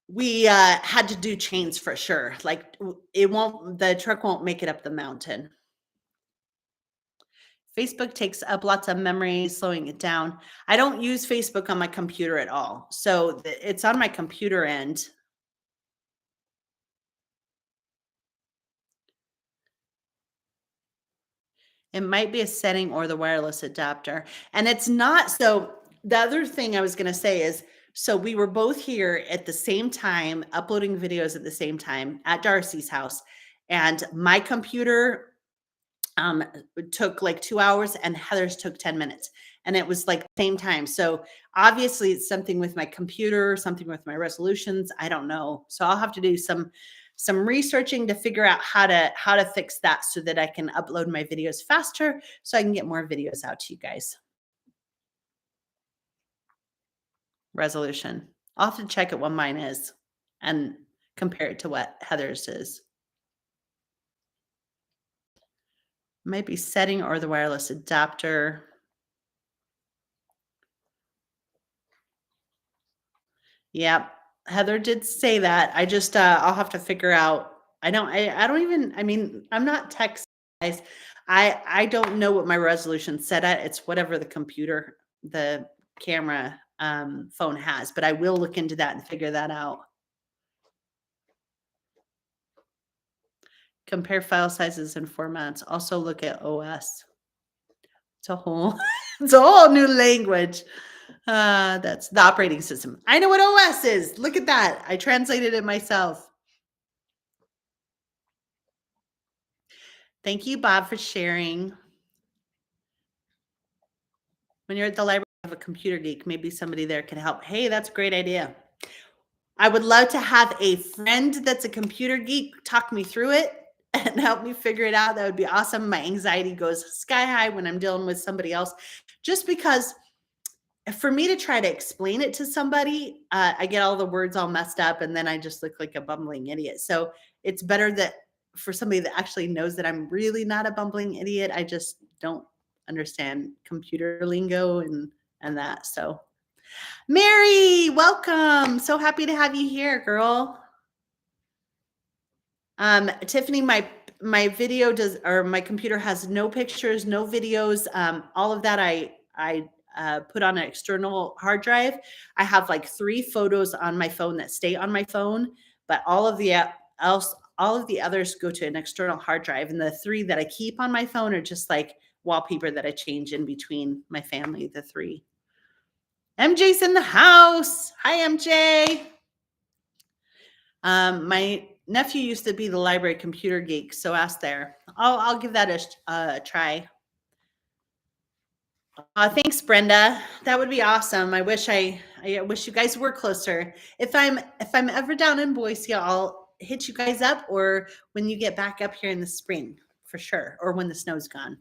we had to do chains for sure. Like the truck won't make it up the mountain. Facebook takes up lots of memory, slowing it down. I don't use Facebook on my computer at all. So it's on my computer end. It might be a setting or the wireless adapter. And it's not so the other thing I was going to say is so we were both here at the same time, uploading videos at the same time at Darcy's house. And my computer took like 2 hours and Heather's took 10 minutes. And it was like same time. So obviously it's something with my computer, something with my resolutions. I don't know. So I'll have to do some researching to figure out how to fix that so that I can upload my videos faster so I can get more videos out to you guys. Resolution. I'll have to check it what mine is and compare it to what Heather's is. Might be setting or the wireless adapter. Yep. Heather did say that. I just, I'll have to figure out. I don't even, I mean, I'm not tech guys. I don't know what my resolution's set at. It's whatever the camera, phone has, but I will look into that and figure that out. Compare file sizes and formats. Also look at OS. It's a whole, it's a whole new language. That's the operating system. I know what OS is. Look at that. I translated it myself. Thank you, Bob, for sharing. When you're at the library, have a computer geek. Maybe somebody there can help. Hey, that's a great idea. I would love to have a friend that's a computer geek talk me through it and help me figure it out. That would be awesome. My anxiety goes sky high when I'm dealing with somebody else, just because for me to try to explain it to somebody, I get all the words all messed up and then I just look like a bumbling idiot. So it's better that for somebody that actually knows that I'm really not a bumbling idiot, I just don't understand computer lingo and that. So Mary, welcome. So happy to have you here, girl. Tiffany, my video does, or my computer has no pictures, no videos. All of that I put on an external hard drive. I have like 3 photos on my phone that stay on my phone, but all of the others go to an external hard drive, and the 3 that I keep on my phone are just like wallpaper that I change in between my family. The 3. MJ's in the house. Hi, MJ. My nephew used to be the library computer geek, so ask there. I'll give that a try. Thanks, Brenda. That would be awesome. I wish you guys were closer. If I'm ever down in Boise, I'll hit you guys up, or when you get back up here in the spring, for sure, or when the snow's gone.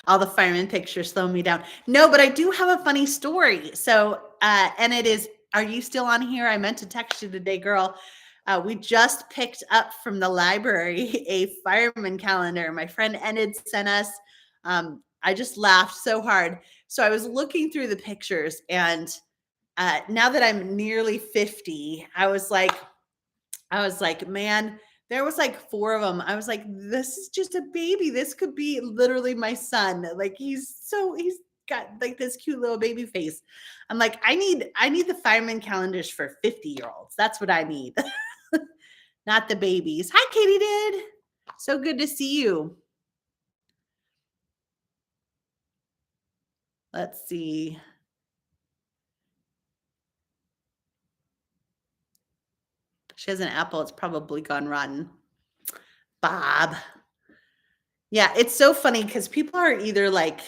All the fireman pictures slow me down. No, but I do have a funny story. So, and it is, are you still on here? I meant to text you today, girl. We just picked up from the library a fireman calendar. My friend Enid sent us. I just laughed so hard. So I was looking through the pictures, and now that I'm nearly 50, I was like, man, there was like 4 of them. I was like, this is just a baby. This could be literally my son. Like he's got like this cute little baby face. I'm like, I need the fireman calendars for 50-year-olds. That's what I need. Not the babies. Hi, Katie did. So good to see you. Let's see. She has an apple. It's probably gone rotten. Bob. Yeah, it's so funny because people are either like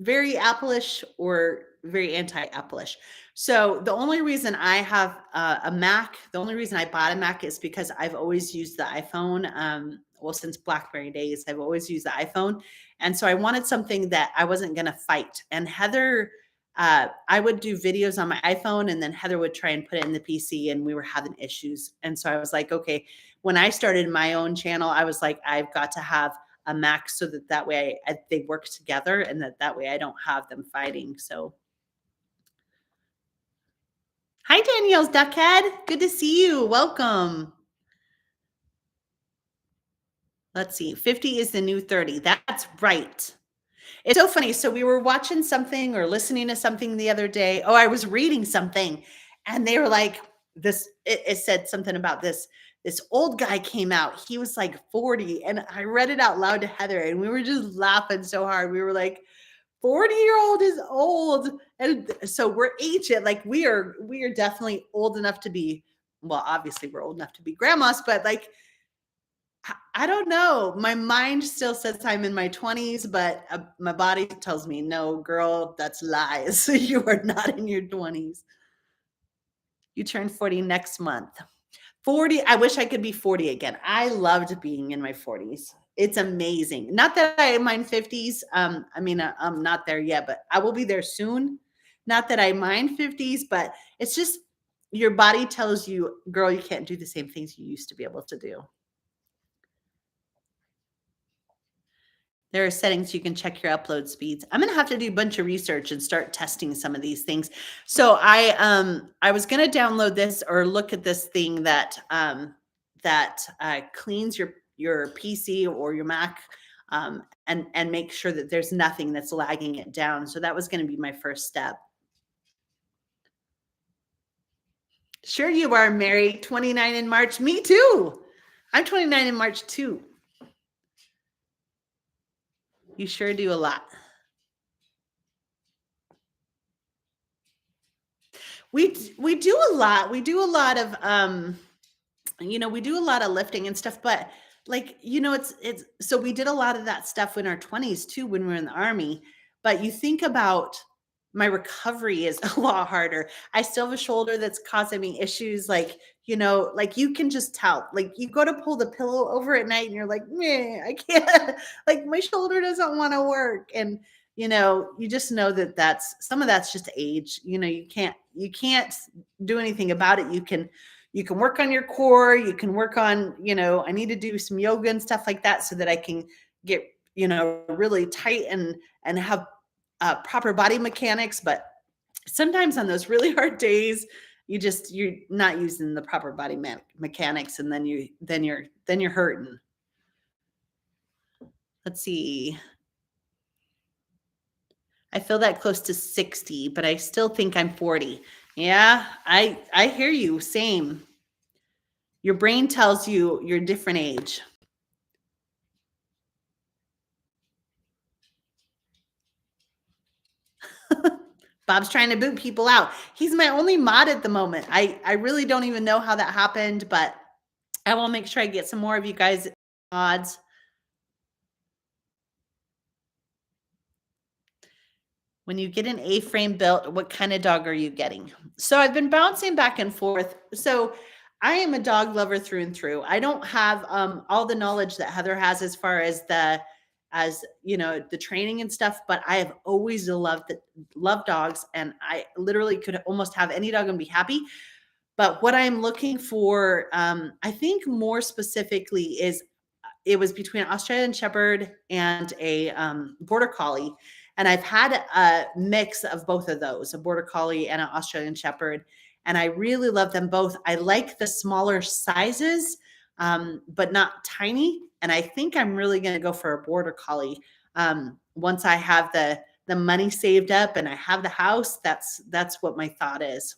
very Apple-ish or very anti-Apple-ish. So the only reason I have a Mac, the only reason I bought a Mac is because I've always used the iPhone. Well, since BlackBerry days, I've always used the iPhone. And so I wanted something that I wasn't going to fight. And Heather, I would do videos on my iPhone, and then Heather would try and put it in the PC, and we were having issues. And so I was like, okay, when I started my own channel, I was like, I've got to have a Mac so that way they work together, and that way I don't have them fighting. So hi, Danielle's Duckhead. Good to see you. Welcome. Let's see. 50 is the new 30. That's right. It's so funny. So we were watching something or listening to something the other day. Oh, I was reading something and they were like it said something about this old guy came out. He was like 40 and I read it out loud to Heather and we were just laughing so hard. We were like 40-year-old is old. And so we're ancient. Like we are definitely old enough to be, well, obviously we're old enough to be grandmas, but like I don't know. My mind still says I'm in my 20s, but my body tells me, no, girl, that's lies. You are not in your 20s. You turn 40 next month. 40, I wish I could be 40 again. I loved being in my 40s. It's amazing. Not that I mind 50s. I mean, I'm not there yet, but I will be there soon. Not that I mind 50s, but it's just your body tells you, girl, you can't do the same things you used to be able to do. There are settings you can check your upload speeds. I'm gonna have to do a bunch of research and start testing some of these things. So I was gonna download this or look at this thing that cleans your PC or your Mac and make sure that there's nothing that's lagging it down. So that was gonna be my first step. Sure you are, Mary. 29 in March. Me too. I'm 29 in March too. You sure do a lot. We do a lot. We do a lot of we do a lot of lifting and stuff, but like, it's so we did a lot of that stuff in our 20s too when we were in the army. But you think about my recovery is a lot harder. I still have a shoulder that's causing me issues. Like, like you can just tell, like you go to pull the pillow over at night and you're like, man, I can't, like my shoulder doesn't want to work. And, you just know that some of that's just age. You can't do anything about it. You can work on your core. You can work on, I need to do some yoga and stuff like that so that I can get, really tight and have proper body mechanics. But sometimes on those really hard days, you're not using the proper body mechanics, and then you're hurting. Let's see. I feel that close to 60, but I still think I'm 40. Yeah, I hear you. Same. Your brain tells you you're a different age. Bob's trying to boot people out. He's my only mod at the moment. I really don't even know how that happened, but I will make sure I get some more of you guys mods. When you get an A-frame built, what kind of dog are you getting? So I've been bouncing back and forth. So I am a dog lover through and through. I don't have all the knowledge that Heather has as far as the training and stuff, but I have always loved dogs, and I literally could almost have any dog and be happy. But what I'm looking for, I think more specifically, is it was between an Australian Shepherd and a Border Collie. And I've had a mix of both of those, a Border Collie and an Australian Shepherd. And I really love them both. I like the smaller sizes, but not tiny. And I think I'm really going to go for a Border Collie. Once I have the money saved up and I have the house, that's what my thought is.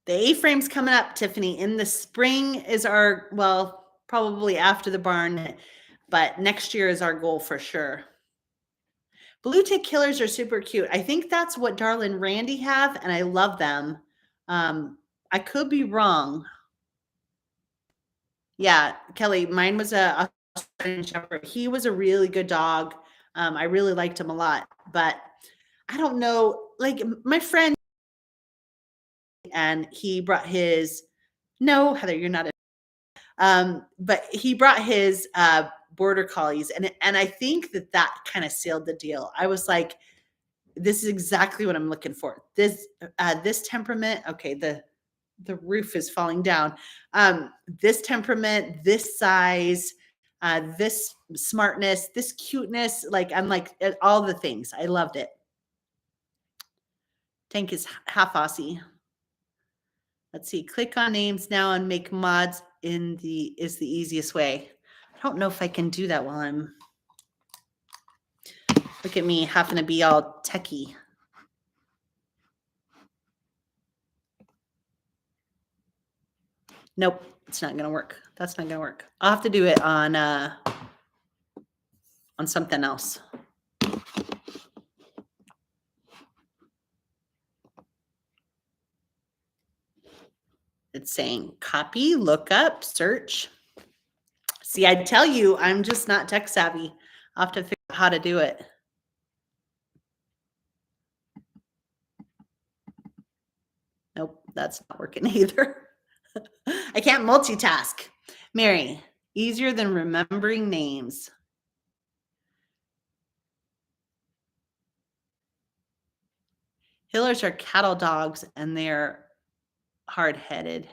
The A-frame's coming up, Tiffany. In the spring is probably after the barn, but next year is our goal for sure. Blue tick killers are super cute. I think that's what Darla and Randy have, and I love them. I could be wrong. Yeah, Kelly, mine was a Australian Shepherd. He was a really good dog. I really liked him a lot, but I don't know. Like my friend, and he brought his. No, Heather, you're not. But he brought his Border Collies, and I think that kind of sealed the deal. I was like, this is exactly what I'm looking for. This temperament. Okay, the roof is falling down. This temperament, this size, this smartness, this cuteness. Like I'm like all the things. I loved it. Tank is half Aussie. Let's see. Click on names now and make mods is the easiest way. I don't know if I can do that while I'm. Look at me having to be all techie. Nope, it's not gonna work. That's not gonna work. I'll have to do it on something else. It's saying copy, look up, search. See, I tell you, I'm just not tech savvy. I'll have to figure out how to do it. Nope, that's not working either. I can't multitask. Mary, easier than remembering names. Healers are cattle dogs and they're hard-headed.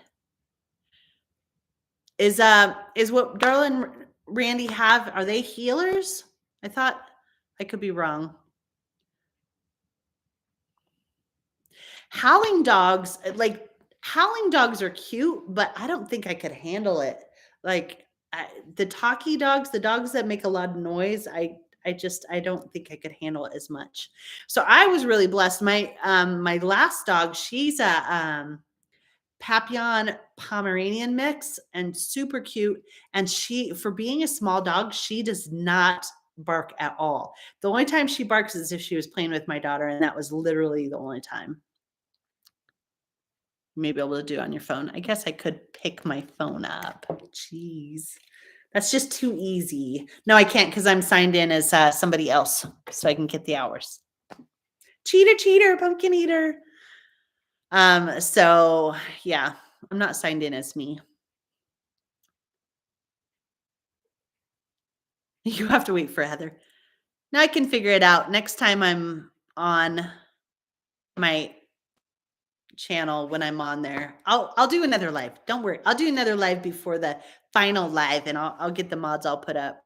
Is what Darla and Randy have, are they healers? I thought, I could be wrong. Howling dogs, howling dogs are cute, but I don't think I could handle it. Like the talkie dogs, the dogs that make a lot of noise, I don't think I could handle it as much. So I was really blessed. My last dog, she's a Papillon Pomeranian mix and super cute. And she, for being a small dog, she does not bark at all. The only time she barks is if she was playing with my daughter, and that was literally the only time. You may be able to do on your phone. I guess I could pick my phone up. Jeez. That's just too easy. No, I can't because I'm signed in as somebody else, so I can get the hours. Cheater, pumpkin eater. So yeah, I'm not signed in as me. You have to wait for Heather. Now I can figure it out. Next time I'm on my channel, when I'm on there, I'll do another live. Don't worry. I'll do another live before the final live, and I'll get the mods all put up.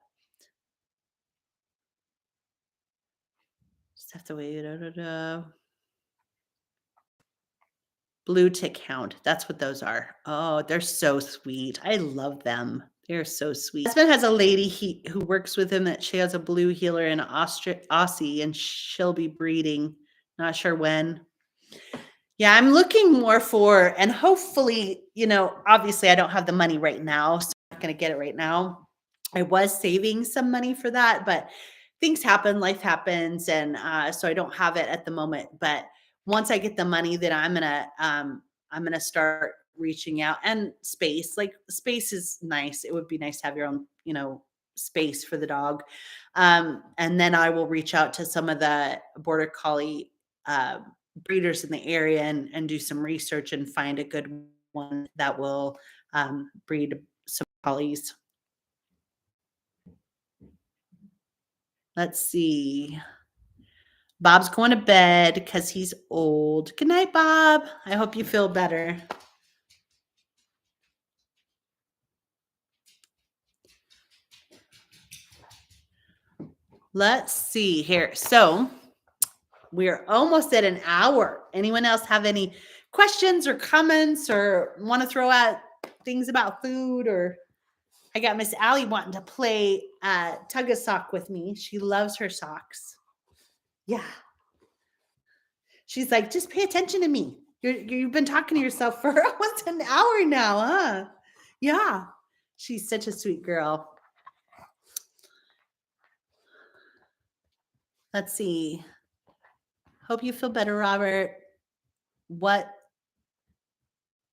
Just have to wait. Blue tick hound. That's what those are. Oh, they're so sweet. I love them. They're so sweet. My husband has a lady who works with him that she has a blue healer in Aussie, and she'll be breeding. Not sure when. Yeah, I'm looking more for, and hopefully, obviously I don't have the money right now, so I'm not going to get it right now. I was saving some money for that, but things happen, life happens, and so I don't have it at the moment. But once I get the money, then I'm gonna start reaching out. And space is nice. It would be nice to have your own, space for the dog. And then I will reach out to some of the border collie breeders in the area and do some research and find a good one that will breed some collies. Let's see. Bob's going to bed because he's old. Good night, Bob. I hope you feel better. Let's see here. So we're almost at an hour. Anyone else have any questions or comments or want to throw out things about food? Or I got Miss Allie wanting to play tug a sock with me. She loves her socks. Yeah. She's like, just pay attention to me. You've been talking to yourself for almost an hour now, huh? Yeah. She's such a sweet girl. Let's see. Hope you feel better, Robert. What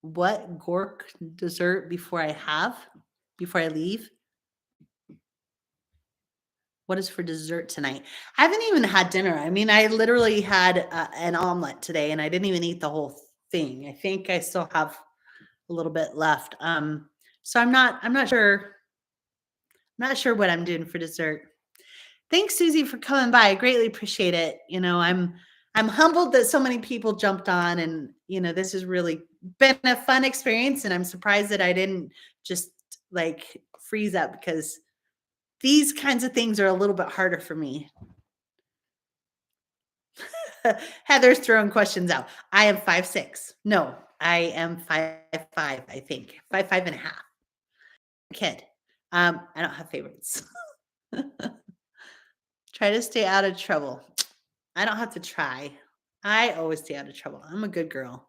gork dessert before I leave? What is for dessert tonight? I haven't even had dinner. I mean, I literally had an omelet today, and I didn't even eat the whole thing. I think I still have a little bit left. So I'm not sure. I'm not sure what I'm doing for dessert. Thanks, Susie, for coming by. I greatly appreciate it. I'm humbled that so many people jumped on, and this has really been a fun experience. And I'm surprised that I didn't just freeze up, because these kinds of things are a little bit harder for me. Heather's throwing questions out. I am 5'6". No, I am 5'5", I think. 5'5" and a half. Kid. I don't have favorites. Try to stay out of trouble. I don't have to try. I always stay out of trouble. I'm a good girl.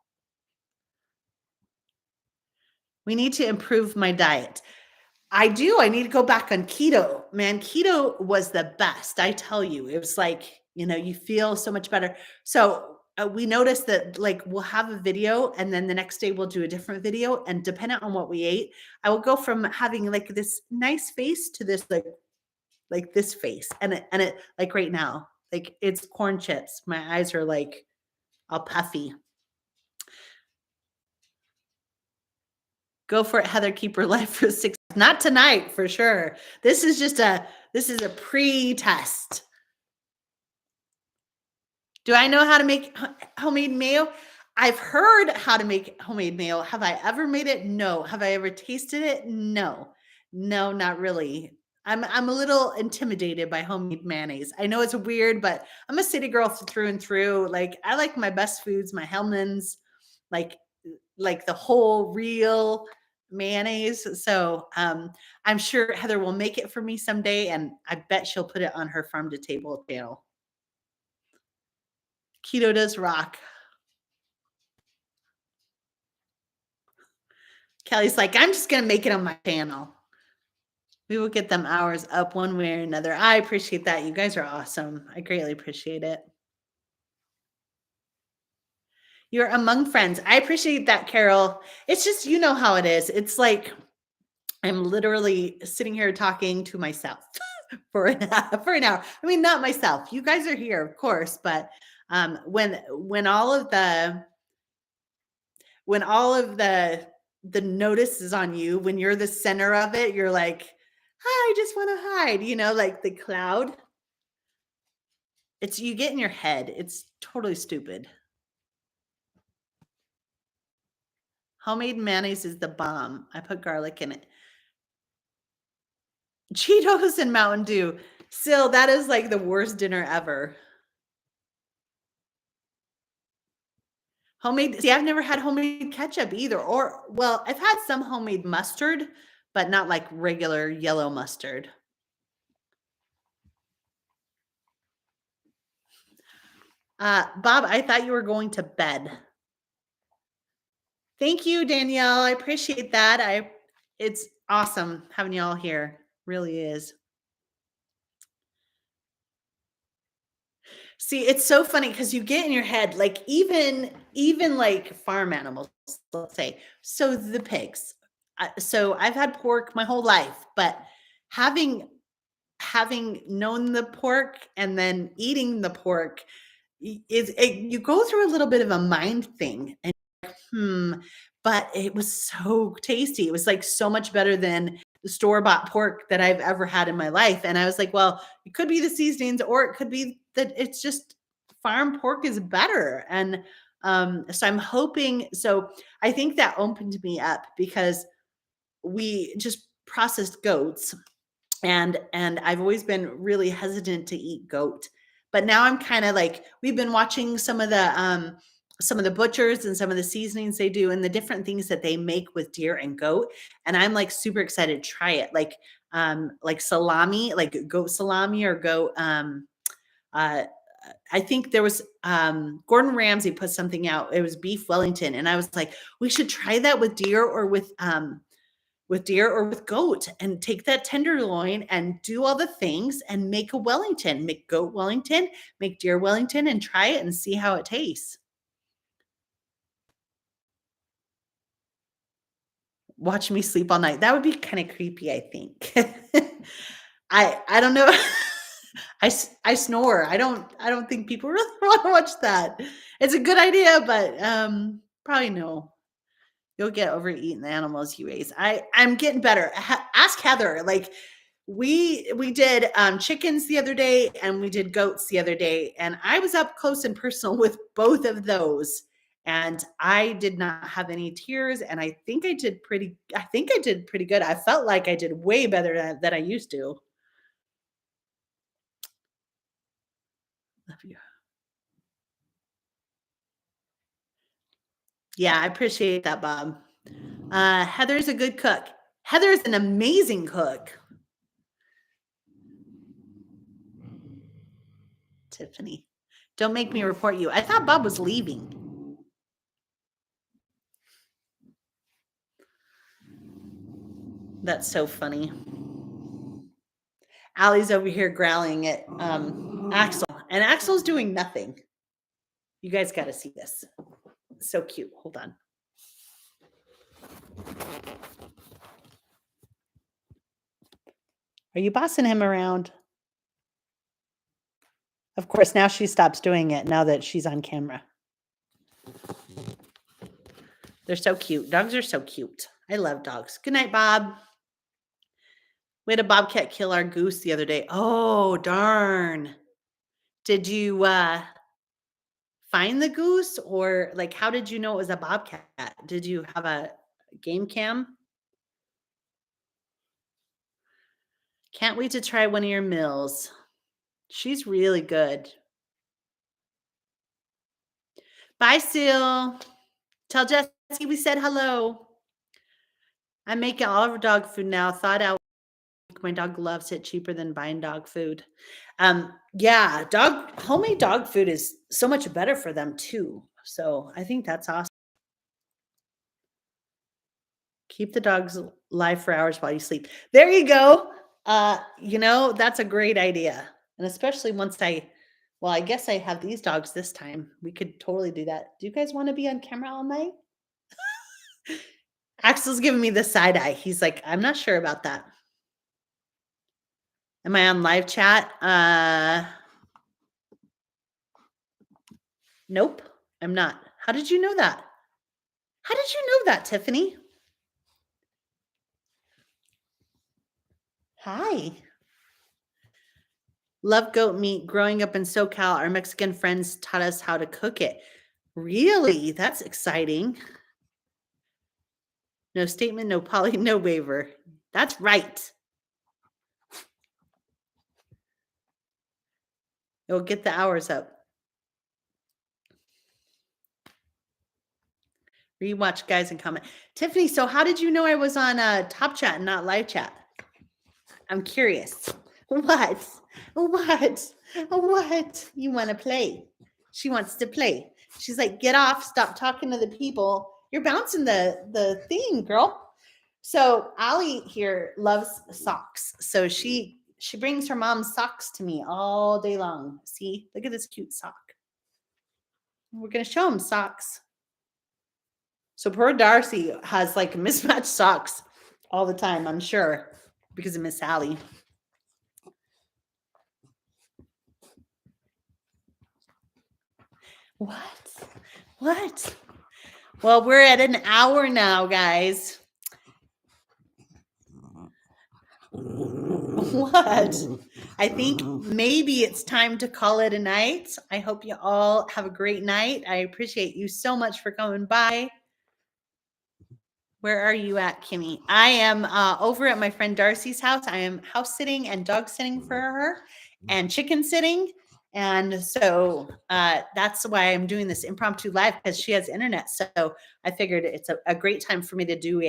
We need to improve my diet. I do. I need to go back on keto. Man, keto was the best. I tell you, it was like, you feel so much better. So we noticed that like we'll have a video and then the next day we'll do a different video. And depending on what we ate, I will go from having like this nice face to this like this face. And it like right now, like it's corn chips. My eyes are like all puffy. Go for it, Heather. Keep her life for 6. Not tonight, for sure. This is a pre-test. Do I know how to make homemade mayo? I've heard how to make homemade mayo. Have I ever made it? No. Have I ever tasted it? No. No, not really. I'm a little intimidated by homemade mayonnaise. I know it's weird, but I'm a city girl through and through. Like I like my best foods, my Hellmann's, like like the whole real mayonnaise. So I'm sure Heather will make it for me someday, and I bet she'll put it on her farm to table channel. Keto does rock. Kelly's like, I'm just gonna make it on my channel. We will get them hours up one way or another. I appreciate that. You guys are awesome. I greatly appreciate it. You're among friends. I appreciate that, Carol. It's just, you know how it is. It's like I'm literally sitting here talking to myself for an hour. I mean, not myself. You guys are here, of course, but when all of the notice is on you, when you're the center of it, you're like, I just want to hide, like the cloud. It's you get in your head. It's totally stupid. Homemade mayonnaise is the bomb. I put garlic in it. Cheetos and Mountain Dew. Still, that is like the worst dinner ever. Homemade, see, I've never had homemade ketchup either. Or, well, I've had some homemade mustard, but not like regular yellow mustard. Bob, I thought you were going to bed. Thank you, Danielle. I appreciate that. It's awesome having y'all here. Really is. See, it's so funny because you get in your head, like even like farm animals, let's say. So the pigs. So I've had pork my whole life, but having known the pork and then eating the pork you go through a little bit of a mind thing and but it was so tasty. It was like so much better than the store-bought pork that I've ever had in my life. And I was like, well, it could be the seasonings or it could be that it's just farm pork is better. And so I'm hoping, so I think that opened me up because we just processed goats and I've always been really hesitant to eat goat. But now I'm kind of like we've been watching some of the butchers and some of the seasonings they do and the different things that they make with deer and goat, and I'm like super excited to try it. Like salami, like goat salami or goat uh I think there was Gordon Ramsay put something out. It was beef Wellington and I was like, we should try that with deer or with goat and take that tenderloin and do all the things and make a Wellington, make goat Wellington, make deer Wellington and try it and see how it tastes. Watch me sleep all night. That would be kind of creepy, I think. I don't know. I snore. I don't think people really want to watch that. It's a good idea, but probably no. You'll get overeaten the animals you raise. I'm getting better. Ask Heather. Like we did chickens the other day and we did goats the other day, and I was up close and personal with both of those. And I did not have any tears, and I think I did pretty good. I felt like I did way better than I used to. Love you. Yeah, I appreciate that, Bob. Heather's a good cook. Heather's an amazing cook. Tiffany, don't make me report you. I thought Bob was leaving. That's so funny. Allie's over here growling at Axel, and Axel's doing nothing. You guys got to see this. So cute. Hold on. Are you bossing him around? Of course, now she stops doing it now that she's on camera. They're so cute. Dogs are so cute. I love dogs. Good night, Bob. We had a bobcat kill our goose the other day. Oh, darn. Did you find the goose, or like how did you know it was a bobcat? Did you have a game cam? Can't wait to try one of your meals. She's really good. Bye, Seal. Tell Jessie we said hello. I'm making all of our dog food now. Thought out. My dog loves it, cheaper than buying dog food. Yeah, homemade dog food is so much better for them too. So I think that's awesome. Keep the dogs alive for hours while you sleep. There you go. That's a great idea. And especially I guess I have these dogs this time. We could totally do that. Do you guys want to be on camera all night? Axel's giving me the side eye. He's like, I'm not sure about that. Am I on live chat? Nope, I'm not. How did you know that? How did you know that, Tiffany? Hi. Love goat meat. Growing up in SoCal, our Mexican friends taught us how to cook it. Really? That's exciting. No statement, no poly, no waiver. That's right. It'll get the hours up. Rewatch, guys, and comment. Tiffany, so how did you know I was on Top Chat and not live chat? I'm curious. What? You want to play? She wants to play. She's like, get off, stop talking to the people. You're bouncing the thing, girl. So Allie here loves socks. So she brings her mom's socks to me all day long. See, look at this cute sock. We're gonna show him socks. So poor Darcy has like mismatched socks all the time, I'm sure, because of Miss Sally. What? Well, we're at an hour now, guys. What? I think maybe it's time to call it a night. I hope you all have a great night. I appreciate you so much for coming by. Where are you at, Kimmy? I am over at my friend Darcy's house. I am house sitting and dog sitting for her and chicken sitting. And so that's why I'm doing this impromptu live, because she has internet. So I figured it's a great time for me to do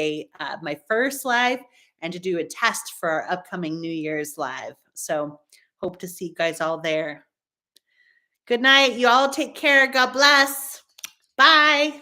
my first live and to do a test for our upcoming New Year's live. So hope to see you guys all there. Good night. You all take care. God bless. Bye.